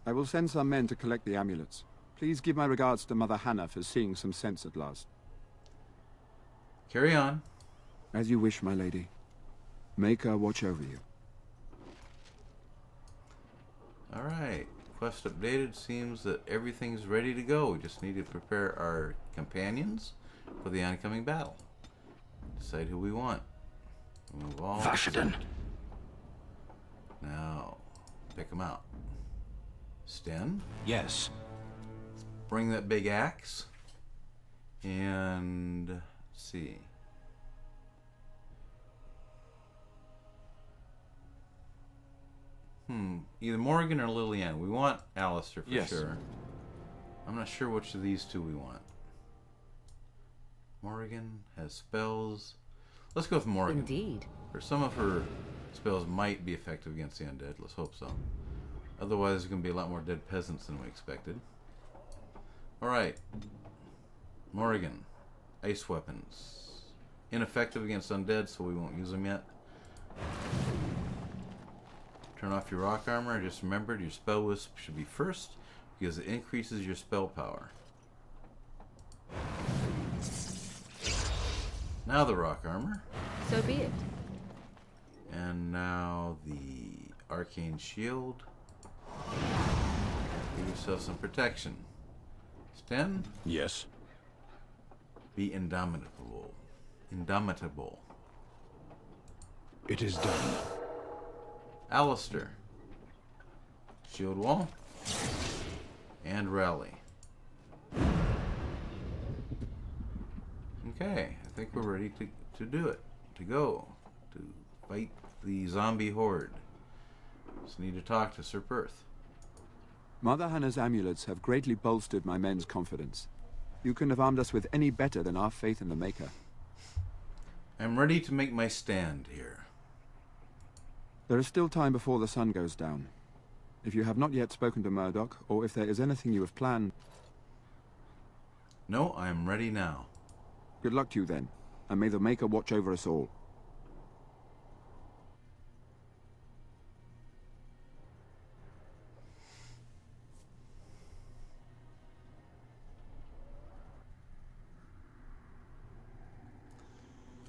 I will send some men to collect the amulets. Please give my regards to Mother Hannah for seeing some sense at last. Carry on. As you wish, my lady. Maker watch over you. Alright. Quest updated. Seems that everything's ready to go. We just need to prepare our companions for the oncoming battle. Decide who we want. Move all. Vashaden. Now, pick them out. Sten? Yes. Bring that big axe. And let's see. Either Morgan or Lillian. We want Alistair for sure. I'm not sure which of these two we want. Morgan has spells. Let's go with Morgan. Indeed. Or some of her spells might be effective against the undead. Let's hope so. Otherwise, there's going to be a lot more dead peasants than we expected. Alright. Morrigan. Ice weapons. Ineffective against undead, so we won't use them yet. Turn off your rock armor. Just remember, your spell wisp should be first, because it increases your spell power. Now the rock armor. So be it. And now the arcane shield. Give yourself some protection. Sten? Yes. Be indomitable. Indomitable. It is done. Alistair. Shield wall. And rally. Okay, I think we're ready to do it. To go. To fight the zombie horde. Just need to talk to Sir Perth. Mother Hannah's amulets have greatly bolstered my men's confidence. You couldn't have armed us with any better than our faith in the Maker. I'm ready to make my stand here. There is still time before the sun goes down. If you have not yet spoken to Murdoch, or if there is anything you have planned... No, I am ready now. Good luck to you then, and may the Maker watch over us all.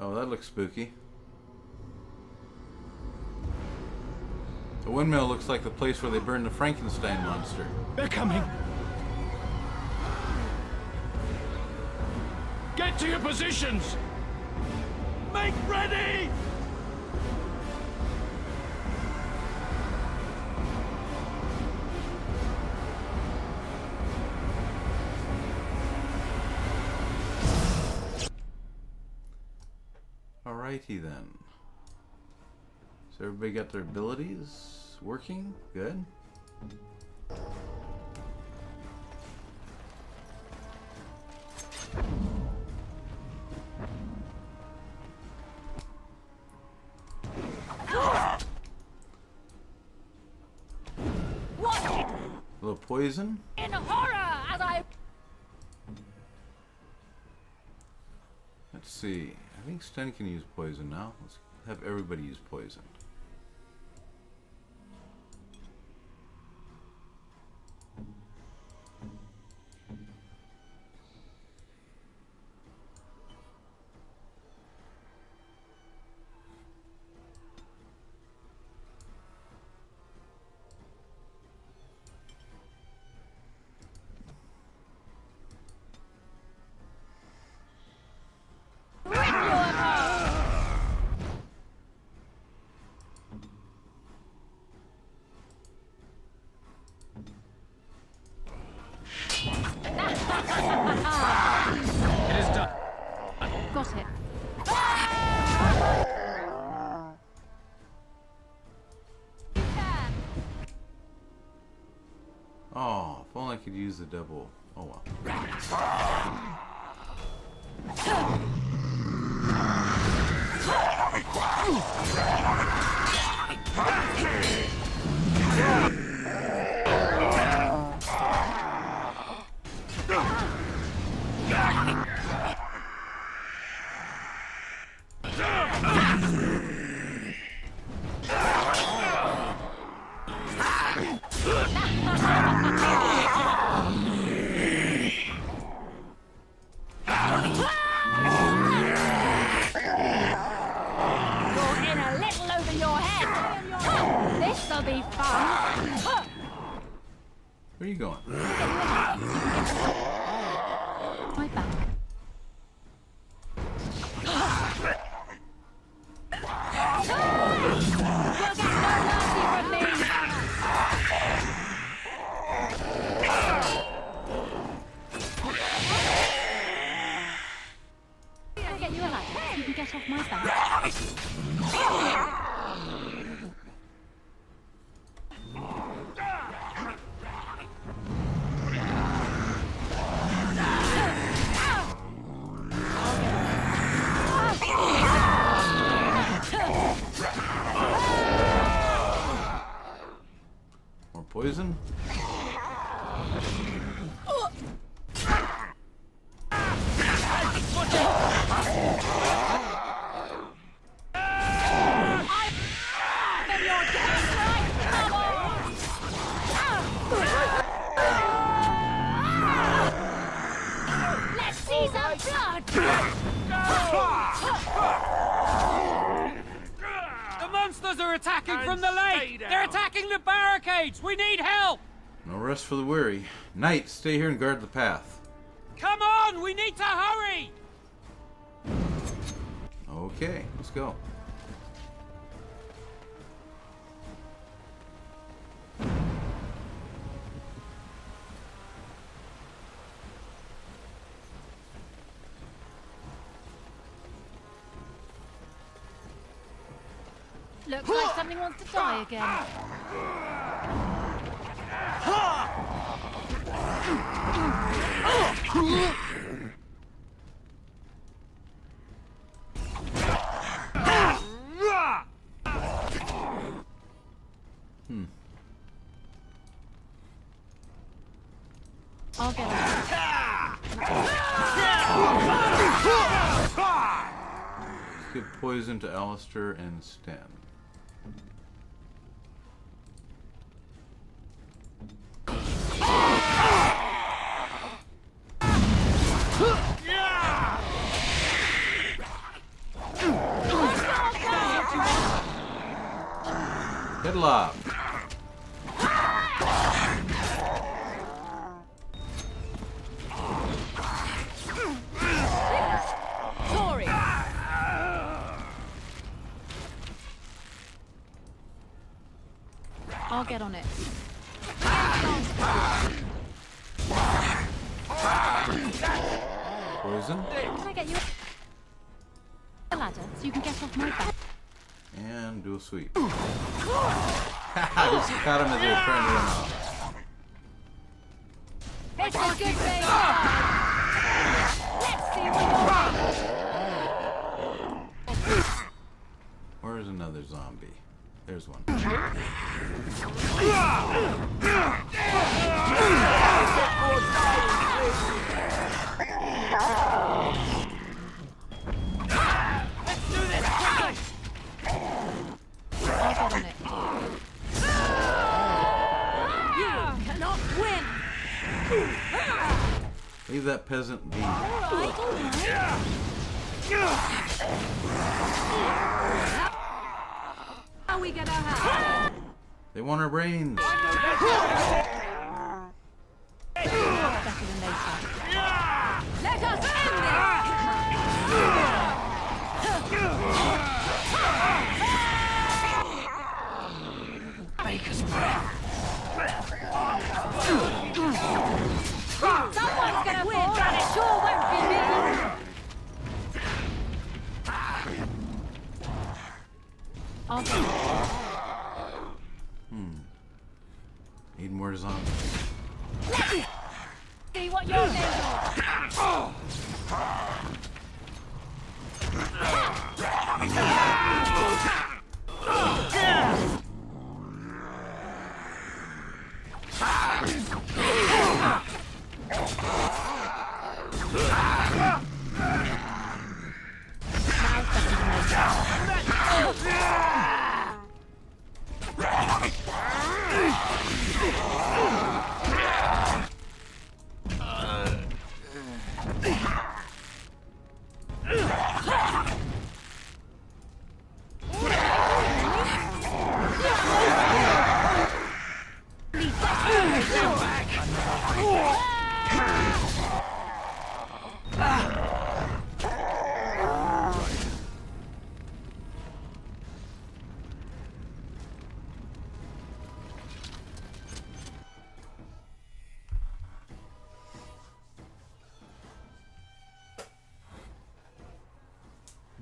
Oh, that looks spooky. The windmill looks like the place where they burned the Frankenstein monster. They're coming. Get to your positions. Make ready. Alrighty then. So everybody got their abilities working? Good. A little poison. In horror as I... Let's see. I think Sten can use poison now. Let's have everybody use poison. It is done. Got it. Oh, if only I could use the double. Oh well. This'll be fun. Where are you going? My back. I'll get you a ladder so you can get off my back. More poison? Let's see some blood. The monsters are attacking from the lake! They're attacking the barricades! We need help! No rest for the weary. Knight, stay here and guard the path. Come on! We need to hurry! Okay, let's go. Looks like something wants to die again. I'll get it. Let's give poison to Alistair and Stan. Headlock. Sorry. I'll get on it. Poison. Can I get you a ladder so you can get off my back? And do a sweep. Just caught him as they were trying to run off. It's a good thing. Let's see what you're like. Where's another zombie? There's one. Let's do this quickly. I'll get on it. You cannot win. Leave that peasant be. How we get our house? They want our brains. Better than they said. Let us end this! Baker's breath. Someone's gonna win, but it sure won't be me! I'll get it. Need more zombies. See what you're made of!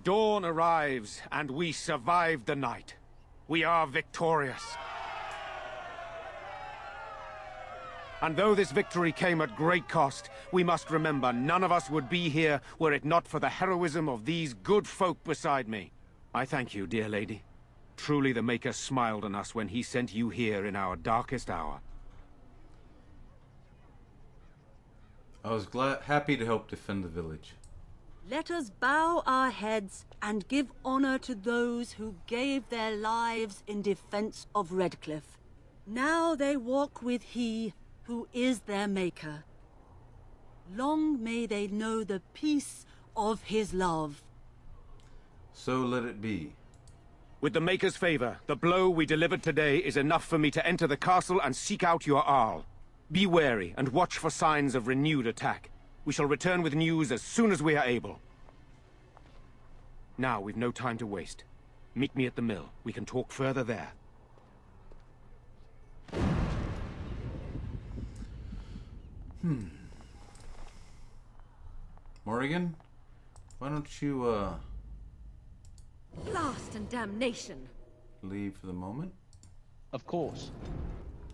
Dawn arrives, and we survive the night. We are victorious. And though this victory came at great cost, we must remember none of us would be here were it not for the heroism of these good folk beside me. I thank you, dear lady. Truly the Maker smiled on us when he sent you here in our darkest hour. I was happy to help defend the village. Let us bow our heads and give honor to those who gave their lives in defense of Redcliff. Now they walk with he who is their Maker. Long may they know the peace of his love. So let it be. With the Maker's favor, the blow we delivered today is enough for me to enter the castle and seek out your Arl. Be wary and watch for signs of renewed attack. We shall return with news as soon as we are able. Now, we've no time to waste. Meet me at the mill. We can talk further there. Morrigan, why don't you, Blast and damnation. leave for the moment? Of course.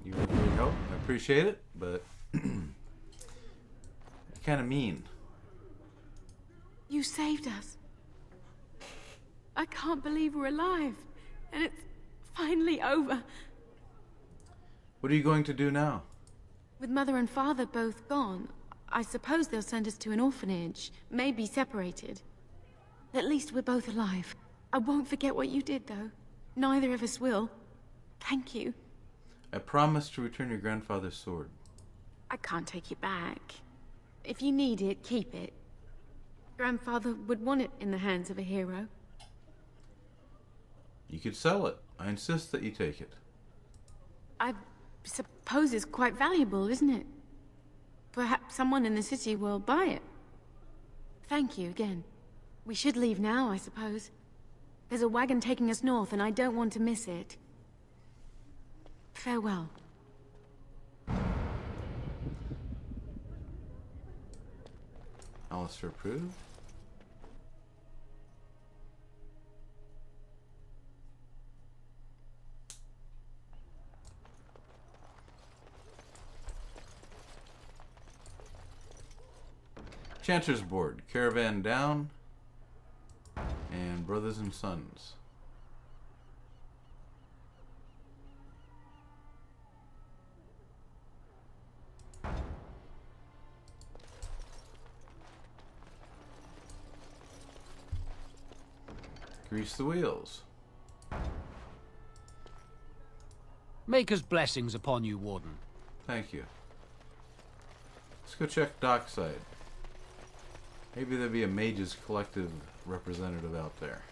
You would really help. I appreciate it, but kind of mean. You saved us. I can't believe we're alive. And it's finally over. What are you going to do now? With Mother and Father both gone, I suppose they'll send us to an orphanage. Maybe separated. At least we're both alive. I won't forget what you did, though. Neither of us will. Thank you. I promise to return your grandfather's sword. I can't take it back. If you need it, keep it. Grandfather would want it in the hands of a hero. You could sell it. I insist that you take it. I suppose it's quite valuable, isn't it? Perhaps someone in the city will buy it. Thank you again. We should leave now, I suppose. There's a wagon taking us north, and I don't want to miss it. Farewell. Alistair approved. Chancer's board, caravan down, and brothers and sons. Grease the wheels. Maker's blessings upon you, Warden. Thank you. Let's go check Dockside. Maybe there'll be a Mages Collective representative out there.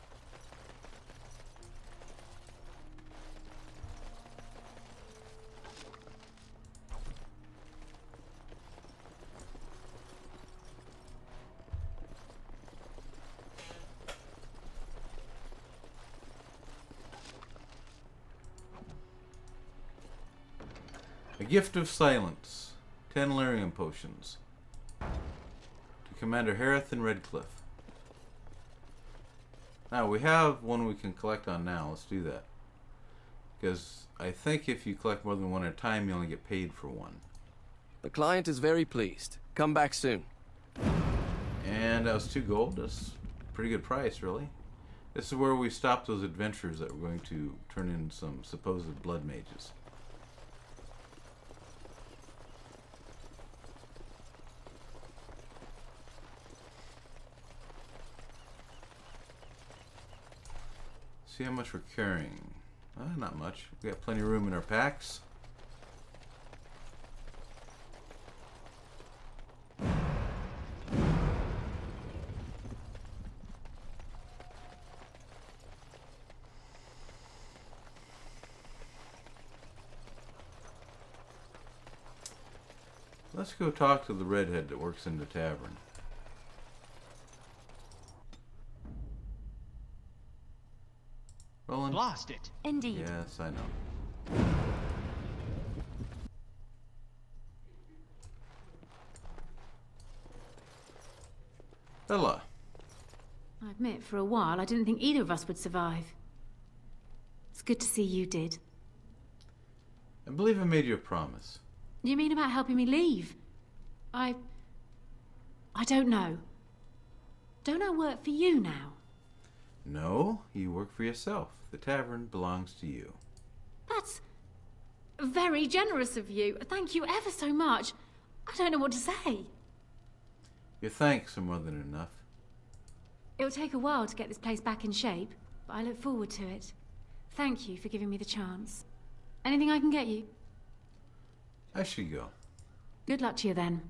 A gift of silence. 10 lyrium potions. To Commander Harith and Redcliff. Now, we have one we can collect on now. Let's do that. Because I think if you collect more than one at a time, you only get paid for one. The client is very pleased. Come back soon. And that was 2 gold. That's a pretty good price, really. This is where we stop those adventurers that were going to turn in some supposed blood mages. See how much we're carrying. Not much. We got plenty of room in our packs. Let's go talk to the redhead that works in the tavern. Roland? Blast it. Indeed. Yes, I know. Bella. I admit, for a while, I didn't think either of us would survive. It's good to see you did. I believe I made you a promise. You mean about helping me leave? I don't know. Don't I work for you now? No, you work for yourself. The tavern belongs to you. That's very generous of you. Thank you ever so much. I don't know what to say. Your thanks are more than enough. It'll take a while to get this place back in shape, but I look forward to it. Thank you for giving me the chance. Anything I can get you? I should go. Good luck to you then.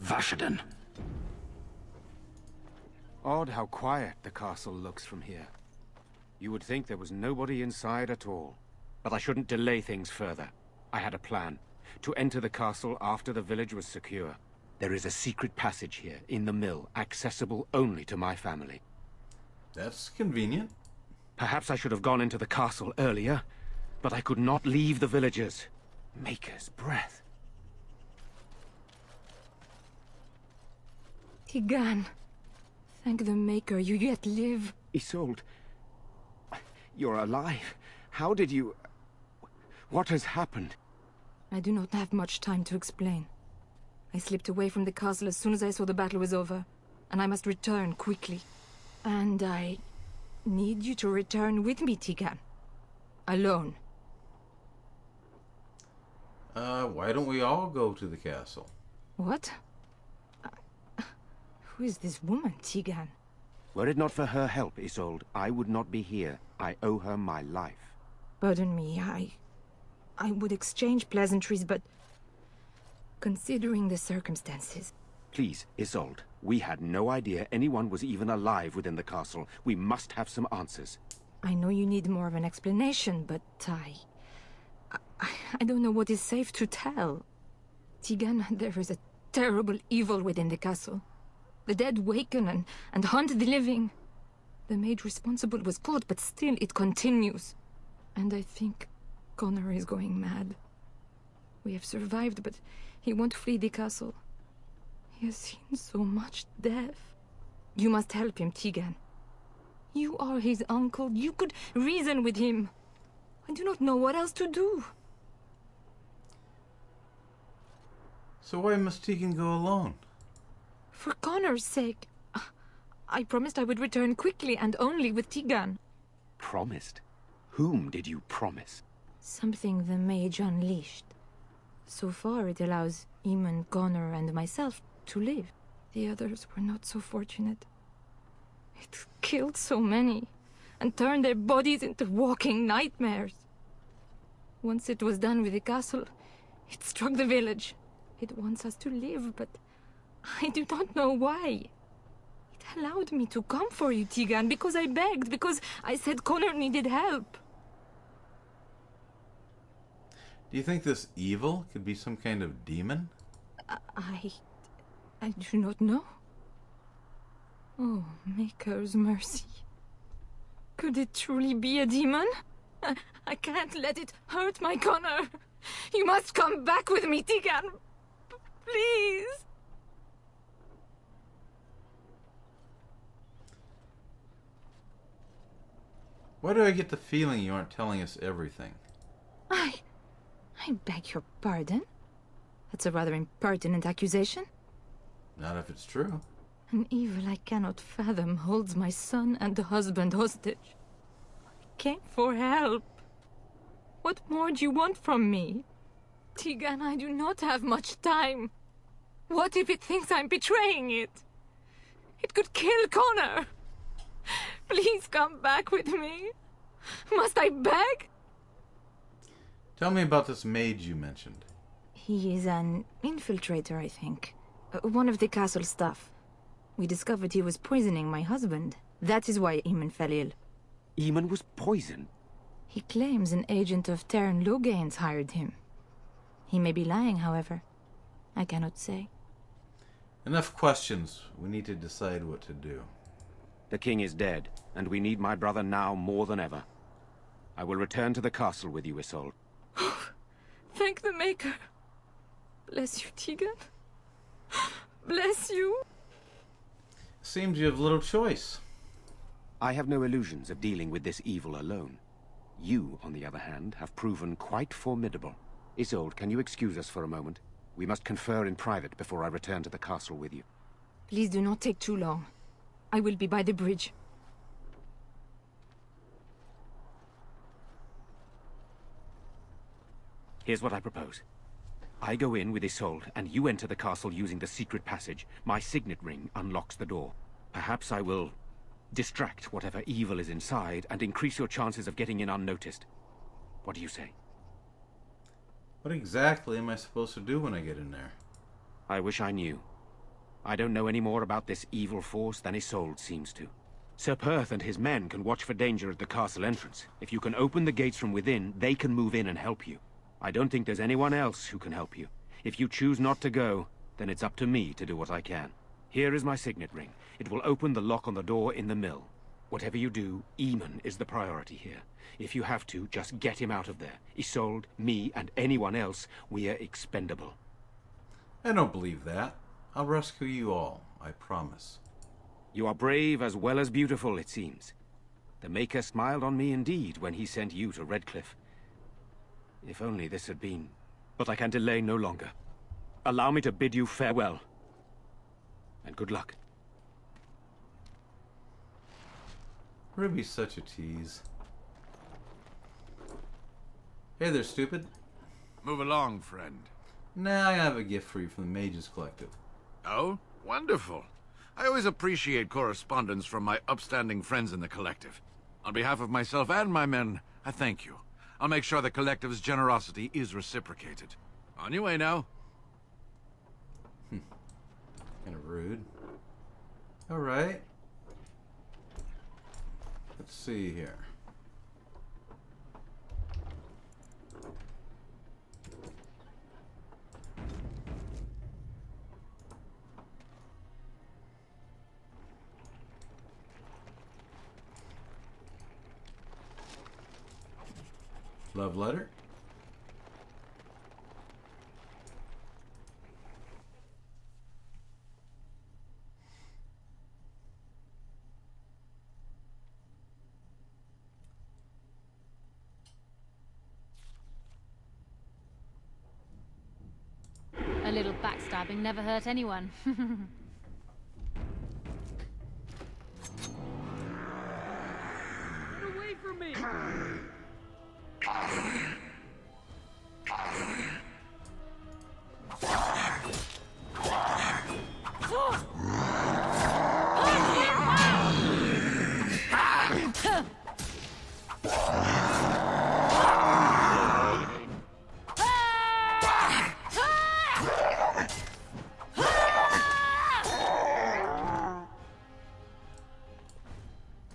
Vashaden. Odd how quiet the castle looks from here. You would think there was nobody inside at all. But I shouldn't delay things further. I had a plan. To enter the castle after the village was secure. There is a secret passage here, in the mill, accessible only to my family. That's convenient. Perhaps I should have gone into the castle earlier, but I could not leave the villagers. Maker's breath. Tigan, thank the Maker you yet live. Isolde, you're alive. How did you... What has happened? I do not have much time to explain. I slipped away from the castle as soon as I saw the battle was over, and I must return quickly. And I need you to return with me, Tigan. Alone. Why don't we all go to the castle? What? Who is this woman, Tigan? Were it not for her help, Isolde, I would not be here. I owe her my life. Pardon me, I would exchange pleasantries, but... considering the circumstances... Please, Isolde, we had no idea anyone was even alive within the castle. We must have some answers. I know you need more of an explanation, but I don't know what is safe to tell. Tigan, there is a terrible evil within the castle. The dead waken and haunt the living. The maid responsible was caught, but still it continues. And I think Connor is going mad. We have survived, but he won't flee the castle. He has seen so much death. You must help him, Tigan. You are his uncle. You could reason with him. I do not know what else to do. So why must Tegan go alone? For Connor's sake. I promised I would return quickly and only with Tigan. Promised? Whom did you promise? Something the mage unleashed. So far it allows Eamon, Connor and myself to live. The others were not so fortunate. It killed so many and turned their bodies into walking nightmares. Once it was done with the castle, it struck the village. It wants us to live, but I do not know why. It allowed me to come for you, Tigan, because I begged, because I said Connor needed help. Do you think this evil could be some kind of demon? I do not know. Oh, Maker's mercy. Could it truly be a demon? I can't let it hurt my Connor. You must come back with me, Tigan. Please. Why do I get the feeling you aren't telling us everything? I beg your pardon? That's a rather impertinent accusation. Not if it's true. An evil I cannot fathom holds my son and husband hostage. I came for help. What more do you want from me? Tigan, I do not have much time. What if it thinks I'm betraying it? It could kill Connor. Please come back with me. Must I beg? Tell me about this mage you mentioned. He is an infiltrator, I think. One of the castle staff. We discovered he was poisoning my husband. That is why Eamon fell ill. Eamon was poisoned? He claims an agent of Terran Logain's hired him. He may be lying, however. I cannot say. Enough questions. We need to decide what to do. The king is dead, and we need my brother now more than ever. I will return to the castle with you, Isolde. Thank the Maker. Bless you, Tegan. Bless you. Seems you have little choice. I have no illusions of dealing with this evil alone. You, on the other hand, have proven quite formidable. Isolde, can you excuse us for a moment? We must confer in private before I return to the castle with you. Please do not take too long. I will be by the bridge. Here's what I propose. I go in with Isolde, and you enter the castle using the secret passage. My signet ring unlocks the door. Perhaps I will distract whatever evil is inside and increase your chances of getting in unnoticed. What do you say? What exactly am I supposed to do when I get in there? I wish I knew. I don't know any more about this evil force than Isolde seems to. Sir Perth and his men can watch for danger at the castle entrance. If you can open the gates from within, they can move in and help you. I don't think there's anyone else who can help you. If you choose not to go, then it's up to me to do what I can. Here is my signet ring. It will open the lock on the door in the mill. Whatever you do, Eamon is the priority here. If you have to, just get him out of there. Isolde, me, and anyone else, we are expendable. I don't believe that. I'll rescue you all, I promise. You are brave as well as beautiful, it seems. The Maker smiled on me indeed when he sent you to Redcliff. If only this had been... But I can delay no longer. Allow me to bid you farewell. And good luck. Ruby's such a tease. Hey there, stupid. Move along, friend. Nah, I have a gift for you from the Mages Collective. Oh, wonderful. I always appreciate correspondence from my upstanding friends in the Collective. On behalf of myself and my men, I thank you. I'll make sure the Collective's generosity is reciprocated. On your way now. Kind of rude. Alright. Let's see here. Love letter. A little backstabbing never hurt anyone. Get away from me!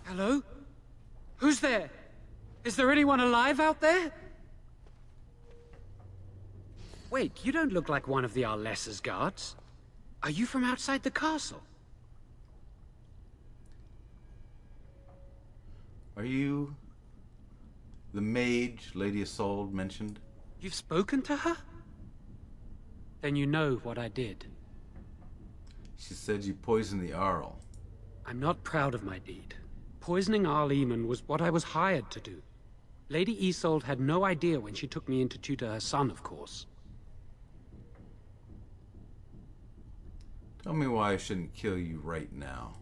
Hello? Who's there? Is there anyone alive out there? Wait, you don't look like one of the Arlessa's guards. Are you from outside the castle? Are you the mage Lady Isolde mentioned? You've spoken to her? Then you know what I did. She said you poisoned the Arl. I'm not proud of my deed. Poisoning Arl Eamon was what I was hired to do. Lady Isolde had no idea when she took me in to tutor her son, of course. Tell me why I shouldn't kill you right now.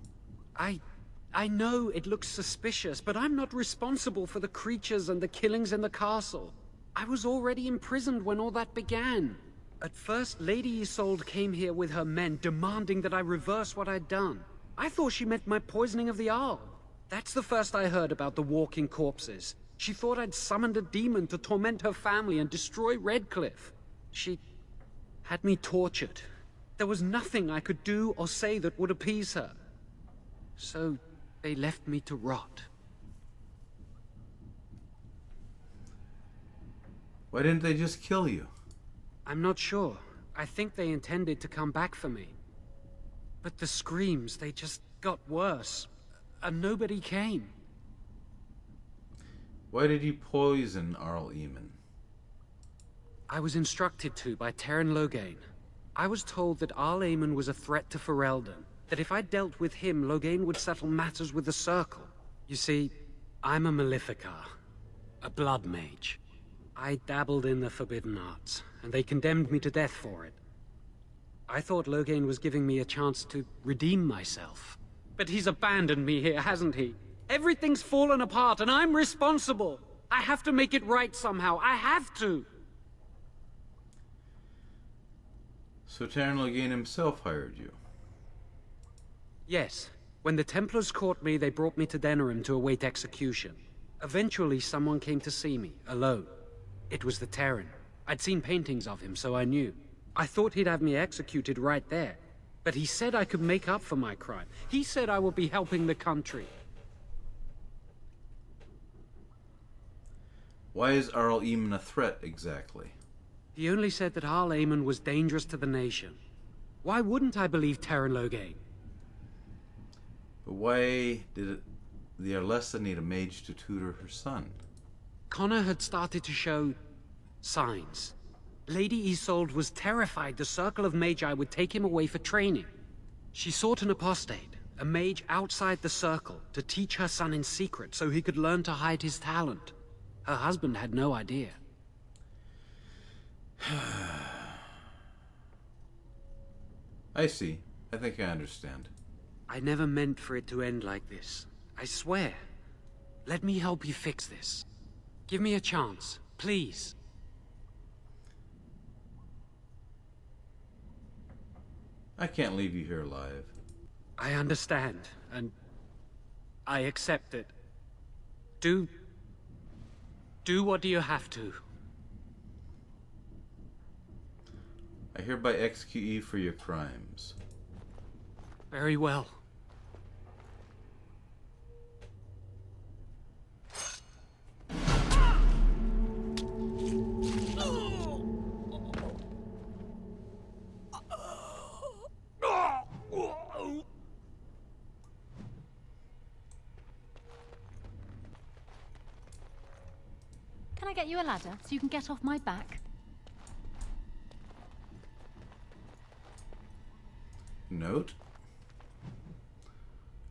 I know it looks suspicious, but I'm not responsible for the creatures and the killings in the castle. I was already imprisoned when all that began. At first, Lady Isolde came here with her men, demanding that I reverse what I'd done. I thought she meant my poisoning of the Arl. That's the first I heard about the walking corpses. She thought I'd summoned a demon to torment her family and destroy Redcliff. She had me tortured. There was nothing I could do or say that would appease her. So they left me to rot. Why didn't they just kill you? I'm not sure. I think they intended to come back for me. But the screams, they just got worse. And nobody came. Why did you poison Arl Eamon? I was instructed to by Terran Loghain. I was told that Arl Eamon was a threat to Ferelden, that if I dealt with him, Loghain would settle matters with the Circle. You see, I'm a Maleficar, a blood mage. I dabbled in the forbidden arts, and they condemned me to death for it. I thought Loghain was giving me a chance to redeem myself. But he's abandoned me here, hasn't he? Everything's fallen apart, and I'm responsible. I have to make it right somehow. I have to. So Terran Loghain himself hired you? Yes. When the Templars caught me, they brought me to Denerim to await execution. Eventually, someone came to see me, alone. It was the Terran. I'd seen paintings of him, so I knew. I thought he'd have me executed right there. But he said I could make up for my crime. He said I would be helping the country. Why is Arl Eamon a threat, exactly? He only said that Arl Eamon was dangerous to the nation. Why wouldn't I believe Terran Loghain? But why did the Arlessa need a mage to tutor her son? Connor had started to show signs. Lady Isolde was terrified the Circle of Magi would take him away for training. She sought an apostate, a mage outside the Circle, to teach her son in secret so he could learn to hide his talent. Her husband had no idea. I see. I think I understand. I never meant for it to end like this. I swear. Let me help you fix this. Give me a chance, please. I can't leave you here alive. I understand, and I accept it. Do what you have to. I hereby execute you for your crimes. Very well. Can I get you a ladder so you can get off my back? Note.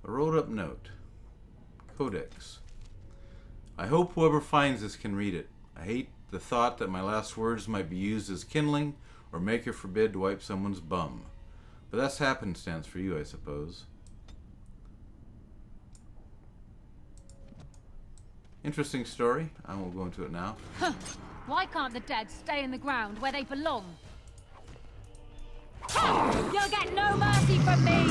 A rolled up note. Codex. I hope whoever finds this can read it. I hate the thought that my last words might be used as kindling or make her forbid to wipe someone's bum. But that's happenstance for you, I suppose. Interesting story. I won't go into it now. Huh. Why can't the dead stay in the ground where they belong? You'll get no mercy from me!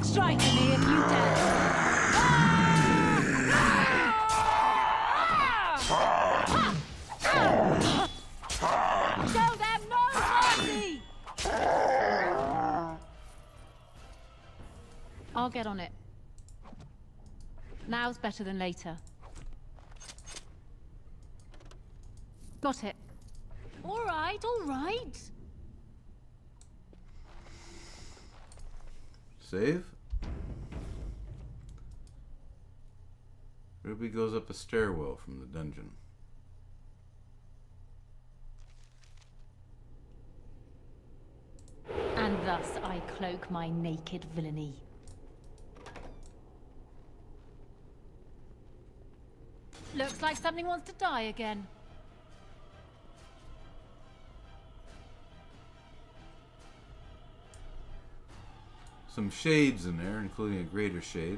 Strike me if you dare! Show them no mercy! I'll get on it. Now's better than later. Got it. All right, all right. Save. Ruby goes up a stairwell from the dungeon. And thus I cloak my naked villainy. Looks like something wants to die again. some shades in there, including a greater shade.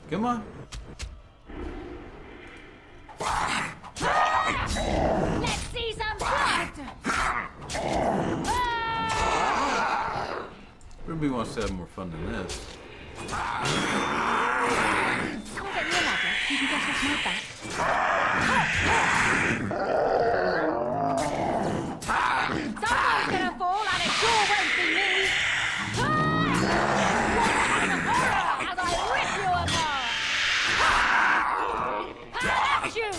Come on. Let's see some blood! Ruby wants to have more fun than this. Can I get you a ladder so you can get off my back? Someone's gonna fall and it sure won't be me! As I rip you apart! At you!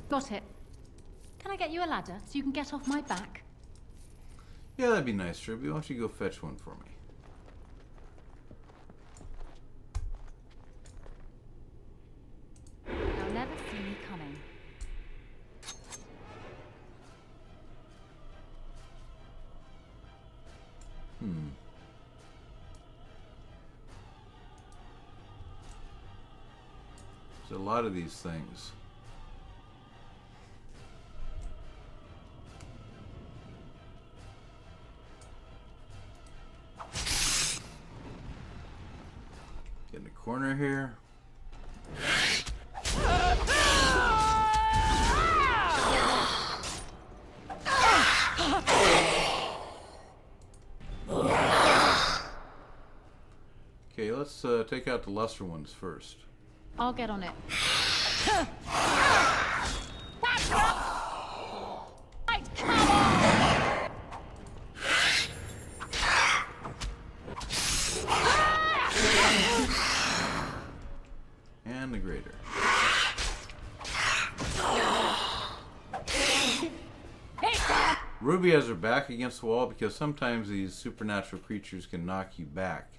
Got it. Can I get you a ladder so you can get off my back? Yeah, that'd be nice, Ruby. Why don't you go fetch one for me? They'll never see me coming. There's a lot of these things. Get in the corner here. Okay, let's take out the lesser ones first. I'll get on it. And the greater. Ruby has her back against the wall because sometimes these supernatural creatures can knock you back.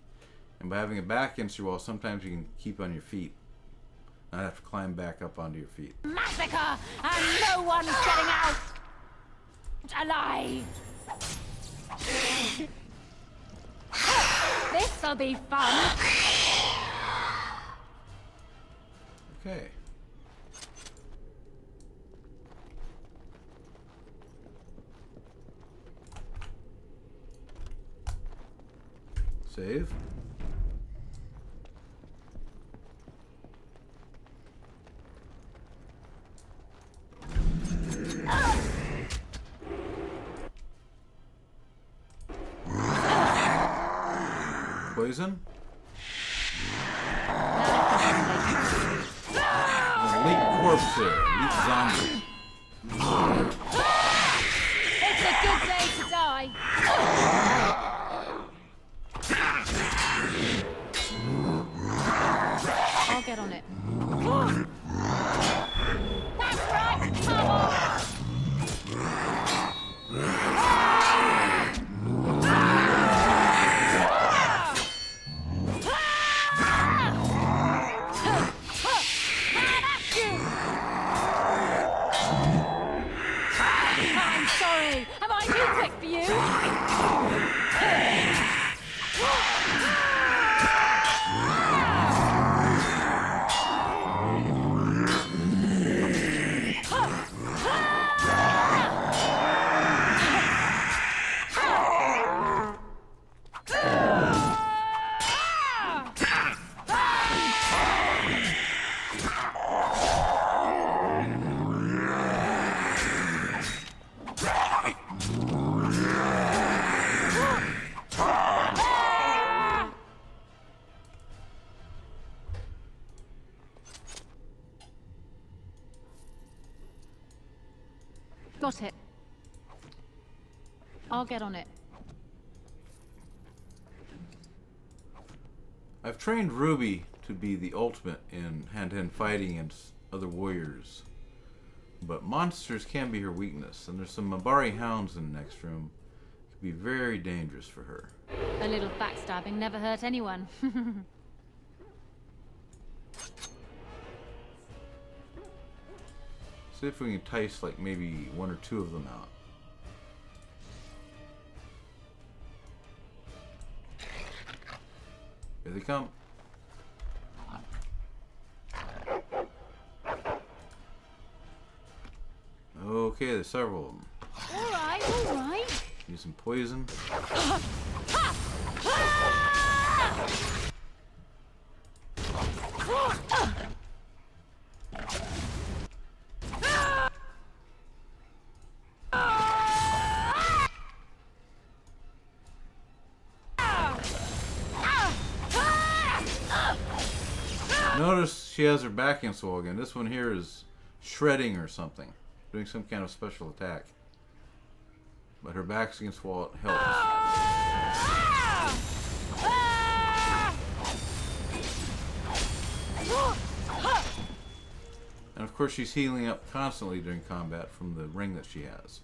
And by having a back against your wall, sometimes you can keep on your feet. Not have to climb back up onto your feet. Massacre! And no one's getting out alive! This'll be fun! Okay. Save. Poison. Elite corpse there. Elite zombie. It's a good day to die! I'll get on it. That's right! Come on! I'm sorry! Am I too quick for you? Got it. I'll get on it. I've trained Ruby to be the ultimate in hand-to-hand fighting against other warriors. But monsters can be her weakness, and there's some Mabari hounds in the next room. It could be very dangerous for her. A little backstabbing never hurt anyone. See if we can entice like maybe 1 or 2 of them out. Here they come. Okay, there's several of them. All right, all right. Use some poison. Notice she has her back against the wall again. This one here is shredding or something. Doing some kind of special attack. But her back's against the wall, it helps. And of course she's healing up constantly during combat from the ring that she has.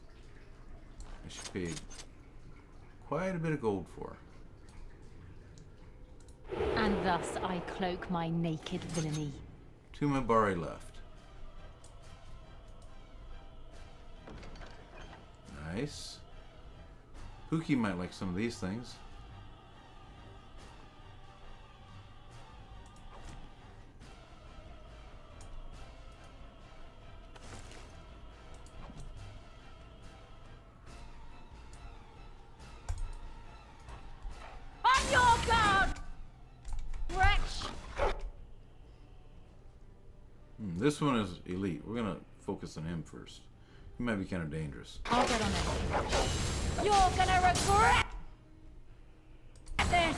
And she paid quite a bit of gold for. And thus I cloak my naked villainy. 2 Mabari left. Nice. Pookie might like some of these things. On your guard, wretch! This one is elite. We're gonna focus on him first. He might be kind of dangerous. I'll get on it. You're gonna regret this!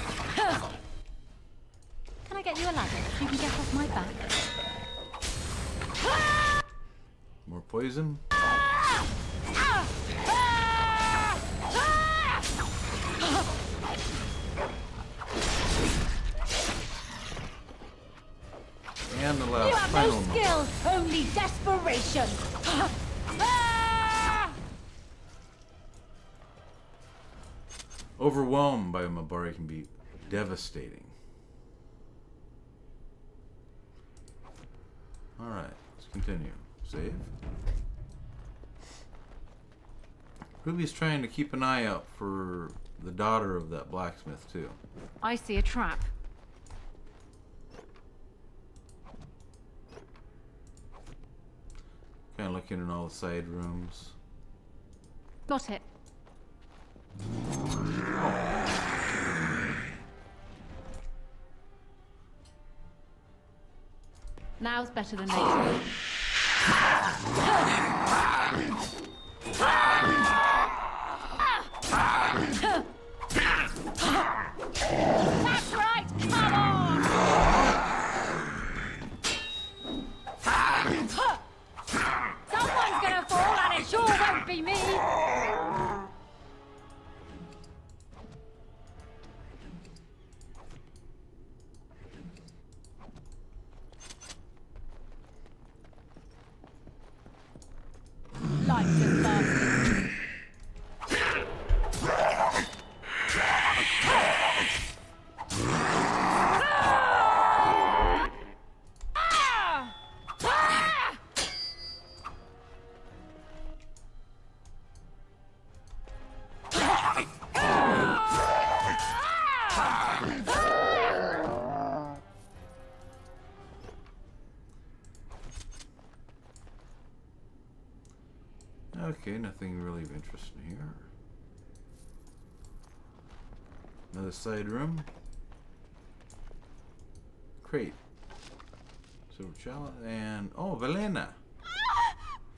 Can I get you a ladder so you can get off my back? More poison. And the last You have final no skill, only desperation! Overwhelmed by a Mabari can be devastating. Alright, let's continue. Save. Ruby's trying to keep an eye out for the daughter of that blacksmith, too. I see a trap. Kind of looking in all the side rooms. Got it. Now's better than later. That's right! Come on! Someone's gonna fall and it sure won't be me! Like the bastards. Okay, nothing really of interest in here. Another side room. Crate. Silver chalice and oh, Velena.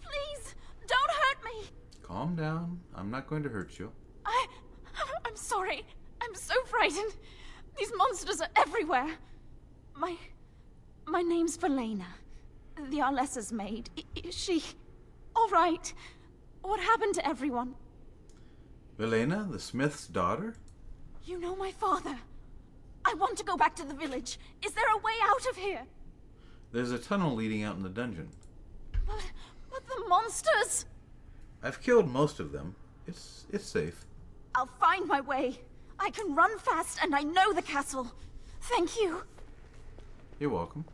Please, don't hurt me. Calm down. I'm not going to hurt you. I'm sorry. I'm so frightened. These monsters are everywhere. My name's Velena. The Arlessa's maid. Is she all right? What happened to everyone? Velena, the smith's daughter? You know my father. I want to go back to the village. Is there a way out of here? There's a tunnel leading out in the dungeon. But the monsters! I've killed most of them. It's safe. I'll find my way. I can run fast and I know the castle. Thank you. You're welcome.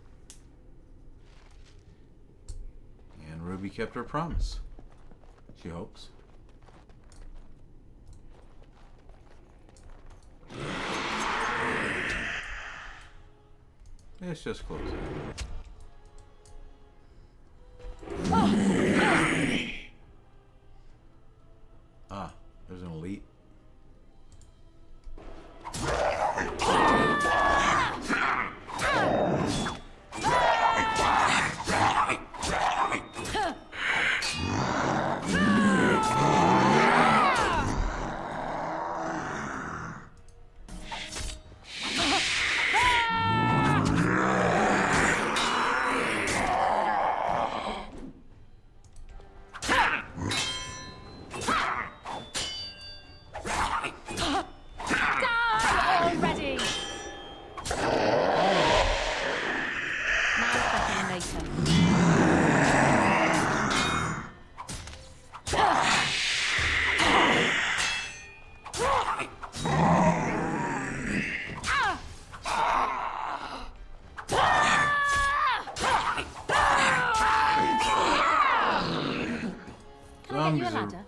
And Ruby kept her promise. She hopes. It's just close. Ah, there's an elite.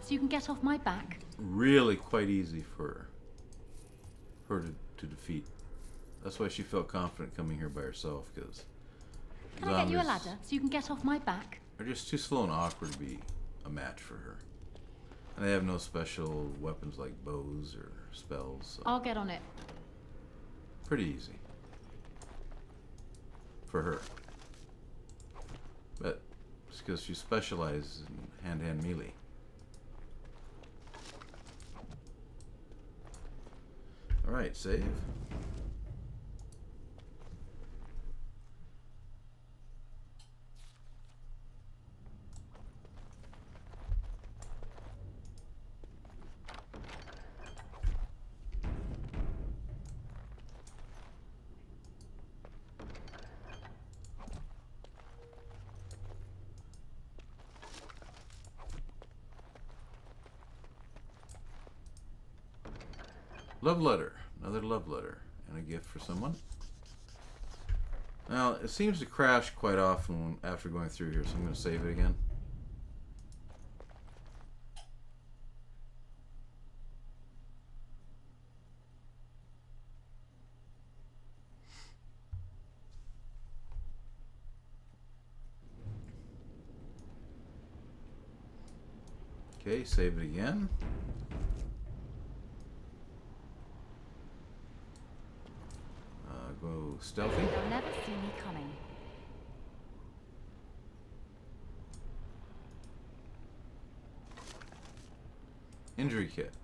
So you can get off my back. Really quite easy for her to defeat. That's why she felt confident coming here by herself, because Can I get you a ladder so you can get off my back? are just too slow and awkward to be a match for her. And they have no special weapons like bows or spells. So I'll get on it. pretty easy. For her. But it's because she specializes in hand-to-hand melee. Alright, save. Love letter. Another love letter. And a gift for someone. Now, it seems to crash quite often after going through here, so I'm going to save it again. Okay, save it again. Go stealthy. They'll never see me coming. Injury kit.